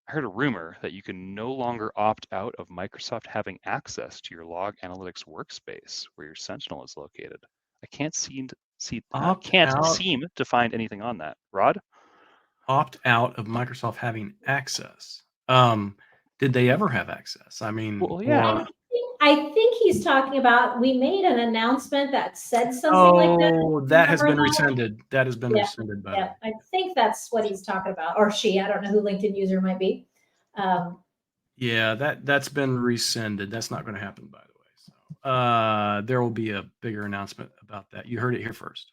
I heard a rumor that you can no longer opt out of Microsoft having access to your log analytics workspace where your Sentinel is located. I can't seem to find anything on that. Rod? Opt out of Microsoft having access. Did they ever have access? I mean, well, yeah. I think he's talking about, we made an announcement that said something like that. Oh, that has been rescinded. That has been rescinded by I think that's what he's talking about, or she. I don't know who LinkedIn user might be. Yeah, that's been rescinded. That's not going to happen, by the way. So there will be a bigger announcement about that. You heard it here first.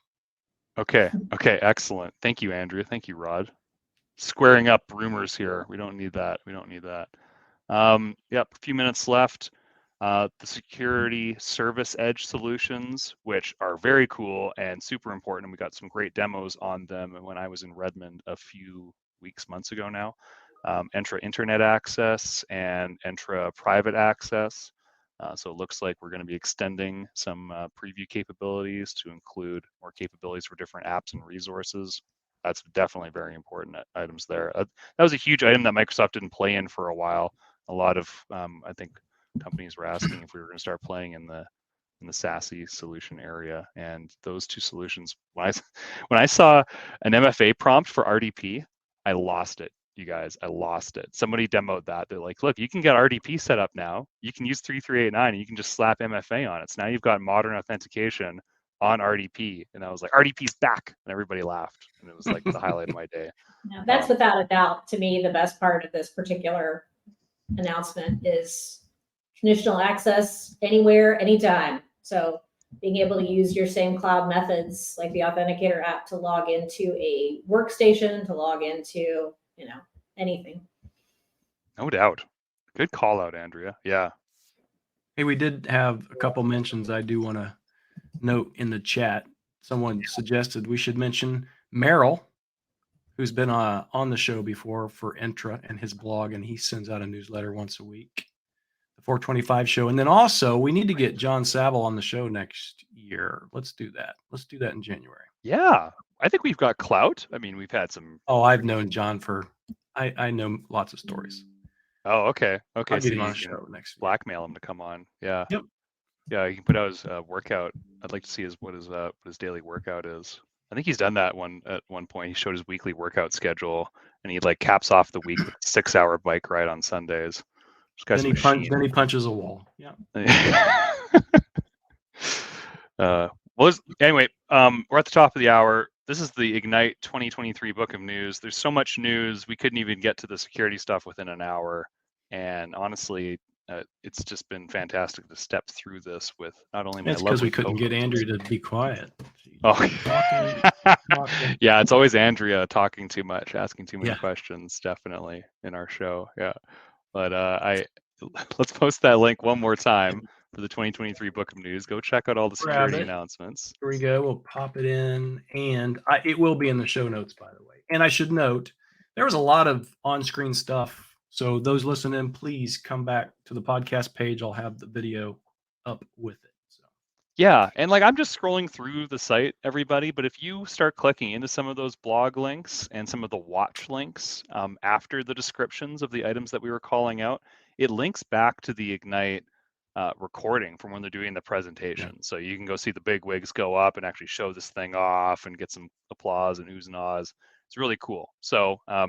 Okay, excellent. Thank you, Andrea. Thank you, Rod. Squaring up rumors here. We don't need that. Yep, a few minutes left. The security service edge solutions, which are very cool and super important. We got some great demos on them when I was in Redmond a few months ago now. Entra Internet Access and Entra Private Access. So it looks like we're going to be extending some preview capabilities to include more capabilities for different apps and resources. That's definitely very important items there. That was a huge item that Microsoft didn't play in for a while. A lot of, I think, companies were asking if we were going to start playing in the SASE solution area, and those two solutions. When I saw an MFA prompt for RDP, I lost it. You guys, I lost it. Somebody demoed that. They're like, look, you can get RDP set up now. You can use 3389 and you can just slap MFA on it. So now you've got modern authentication on RDP. And I was like, RDP's back. And everybody laughed. And it was like the highlight of my day. Now, that's without a doubt, to me, the best part of this particular announcement is conditional access anywhere, anytime. So being able to use your same cloud methods like the Authenticator app to log into a workstation, to log into, anything. No doubt. Good call out, Andrea. Yeah. Hey, we did have a couple mentions I do want to note in the chat. Someone suggested we should mention Merrill, who's been on the show before for Entra and his blog, and he sends out a newsletter once a week, the 425 show. And then also we need to get John Saville on the show next year. Let's do that. Let's do that in January. Yeah. I think we've got clout. I mean, we've had some. Oh, I've known John for, I know lots of stories. Oh, okay. I'll get him on a show next week. Blackmail him to come on. Yeah. Yep. Yeah, he can put out his workout. I'd like to see what his daily workout is. I think he's done that at one point. He showed his weekly workout schedule, and he caps off the week with a 6-hour bike ride on Sundays. Then he punches a wall. Yeah. Anyway, we're at the top of the hour. This is the Ignite 2023 book of news. There's so much news, we couldn't even get to the security stuff within an hour. And honestly, it's just been fantastic to step through this with not only my. That's because we couldn't get Andrea to be quiet. Talking. Yeah, it's always Andrea talking too much, asking too many questions. Definitely in our show. Yeah, but let's post that link one more time for the 2023 book of news. Go check out all the security announcements. Here we go. We'll pop it in, and it will be in the show notes, by the way. And I should note there was a lot of on-screen stuff. So those listening, please come back to the podcast page. I'll have the video up with it. So. Yeah, and I'm just scrolling through the site, everybody, but if you start clicking into some of those blog links and some of the watch links after the descriptions of the items that we were calling out, it links back to the Ignite recording from when they're doing the presentation. Yeah. So you can go see the big wigs go up and actually show this thing off and get some applause and oohs and ahs. It's really cool. So I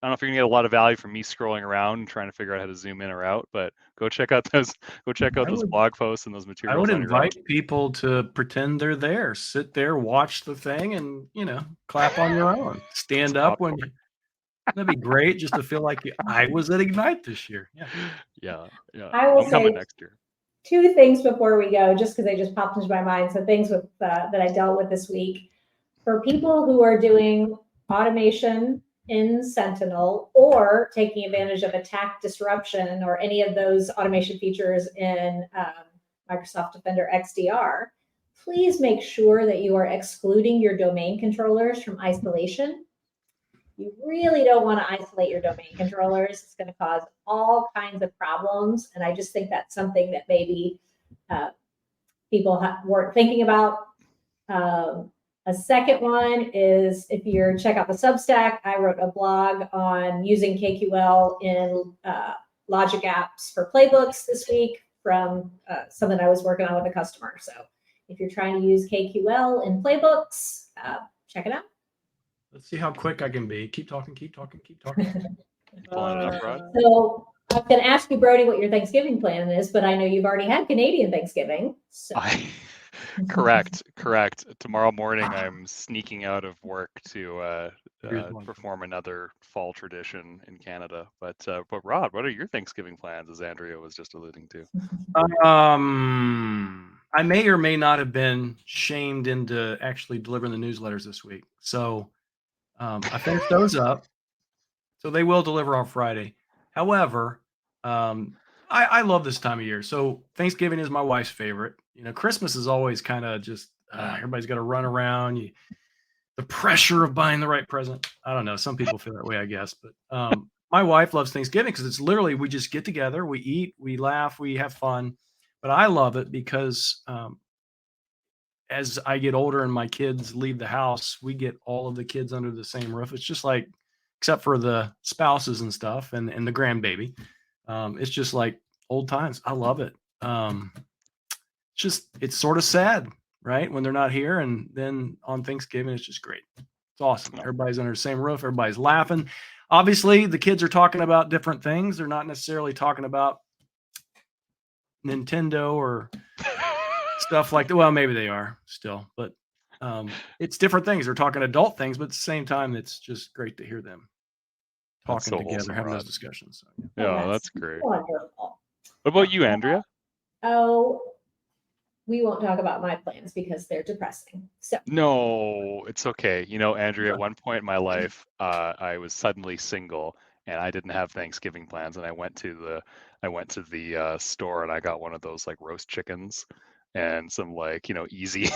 don't know if you're gonna get a lot of value from me scrolling around and trying to figure out how to zoom in or out, but go check out those blog posts and those materials. I would invite people to pretend they're there, sit there, watch the thing, and clap on your own. Stand up when you. That'd be great, just to feel like I was at Ignite this year. I will say, next year. two things before we go, just because they just popped into my mind. So things with that I dealt with this week. For people who are doing automation in Sentinel or taking advantage of attack disruption or any of those automation features in Microsoft Defender XDR, please make sure that you are excluding your domain controllers from isolation. You really don't want to isolate your domain controllers. It's going to cause all kinds of problems. And I just think that's something that maybe people weren't thinking about. A second one is if you check out the Substack, I wrote a blog on using KQL in logic apps for playbooks this week from something I was working on with a customer. So if you're trying to use KQL in playbooks, check it out. Let's see how quick I can be. Keep talking. You pulling it up, Rod? So I was going to ask you, Brodie, what your Thanksgiving plan is, but I know you've already had Canadian Thanksgiving. So. Correct. Tomorrow morning, I'm sneaking out of work to perform another fall tradition in Canada. But Rod, what are your Thanksgiving plans, as Andrea was just alluding to? I may or may not have been shamed into actually delivering the newsletters this week. So I finished those up. So they will deliver on Friday. However, I love this time of year. So Thanksgiving is my wife's favorite. Christmas is always kind of just everybody's got to run around. The pressure of buying the right present. I don't know. Some people feel that way, I guess. But my wife loves Thanksgiving because it's literally we just get together, we eat, we laugh, we have fun. But I love it because as I get older and my kids leave the house, we get all of the kids under the same roof. It's just like, except for the spouses and stuff and the grandbaby. It's just like old times. I love it. It's sort of sad, right? When they're not here. And then on Thanksgiving, it's just great. It's awesome. Everybody's under the same roof. Everybody's laughing. Obviously, the kids are talking about different things. They're not necessarily talking about Nintendo or stuff like that. Well, maybe they are still, but it's different things. They're talking adult things, but at the same time, it's just great to hear them talking together, awesome, having those discussions. So, yeah, that's great. Wonderful. What about you, Andrea? We won't talk about my plans because they're depressing. So no, it's okay. Andrea, at one point in my life, I was suddenly single and I didn't have Thanksgiving plans, and I went to the store and I got one of those like roast chickens and some like easy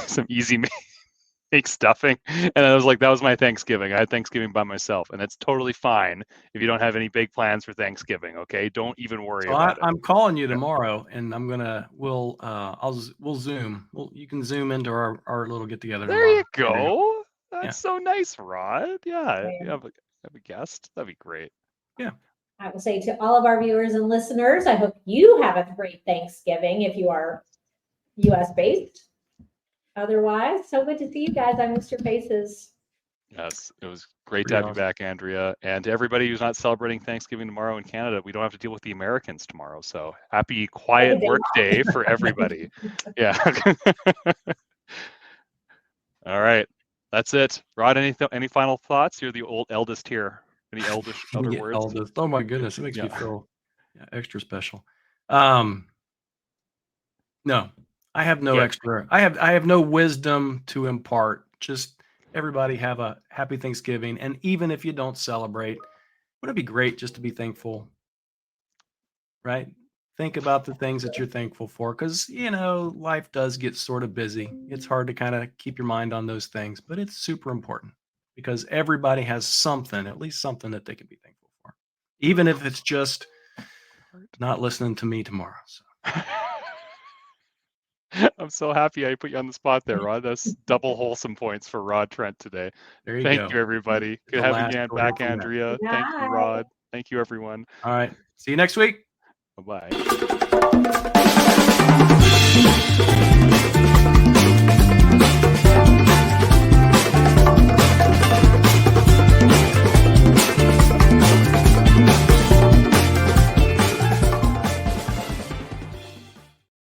make stuffing, and I was like, that was my Thanksgiving. I had Thanksgiving by myself, and it's totally fine if you don't have any big plans for Thanksgiving. Okay, don't even worry about it. I'm calling you tomorrow, and we'll Zoom. You can Zoom into our little get together. There you go. That's so nice, Rod. Yeah, you have a guest. That'd be great. Yeah. I will say to all of our viewers and listeners, I hope you have a great Thanksgiving if you are U.S. based. Otherwise, so good to see you guys. I missed your faces. Yes, it was great to have you back, Andrea. And to everybody who's not celebrating Thanksgiving tomorrow in Canada, we don't have to deal with the Americans tomorrow. So happy quiet work day for everybody. Yeah. All right, that's it. Rod, any final thoughts? You're the eldest here. Any elder words? Eldest. Oh my goodness, it makes me feel extra special. No. I have no extra. I have no wisdom to impart. Just everybody have a happy Thanksgiving. And even if you don't celebrate, wouldn't it be great just to be thankful? Right? Think about the things that you're thankful for, because life does get sort of busy. It's hard to kind of keep your mind on those things, but it's super important because everybody has something, at least something that they can be thankful for, even if it's just not listening to me tomorrow. So. I'm so happy I put you on the spot there, Rod. That's double wholesome points for Rod Trent today. There you go. Thank you, everybody. Good having you back, Andrea. Thank you, Rod. Thank you, everyone. All right. See you next week. Bye-bye.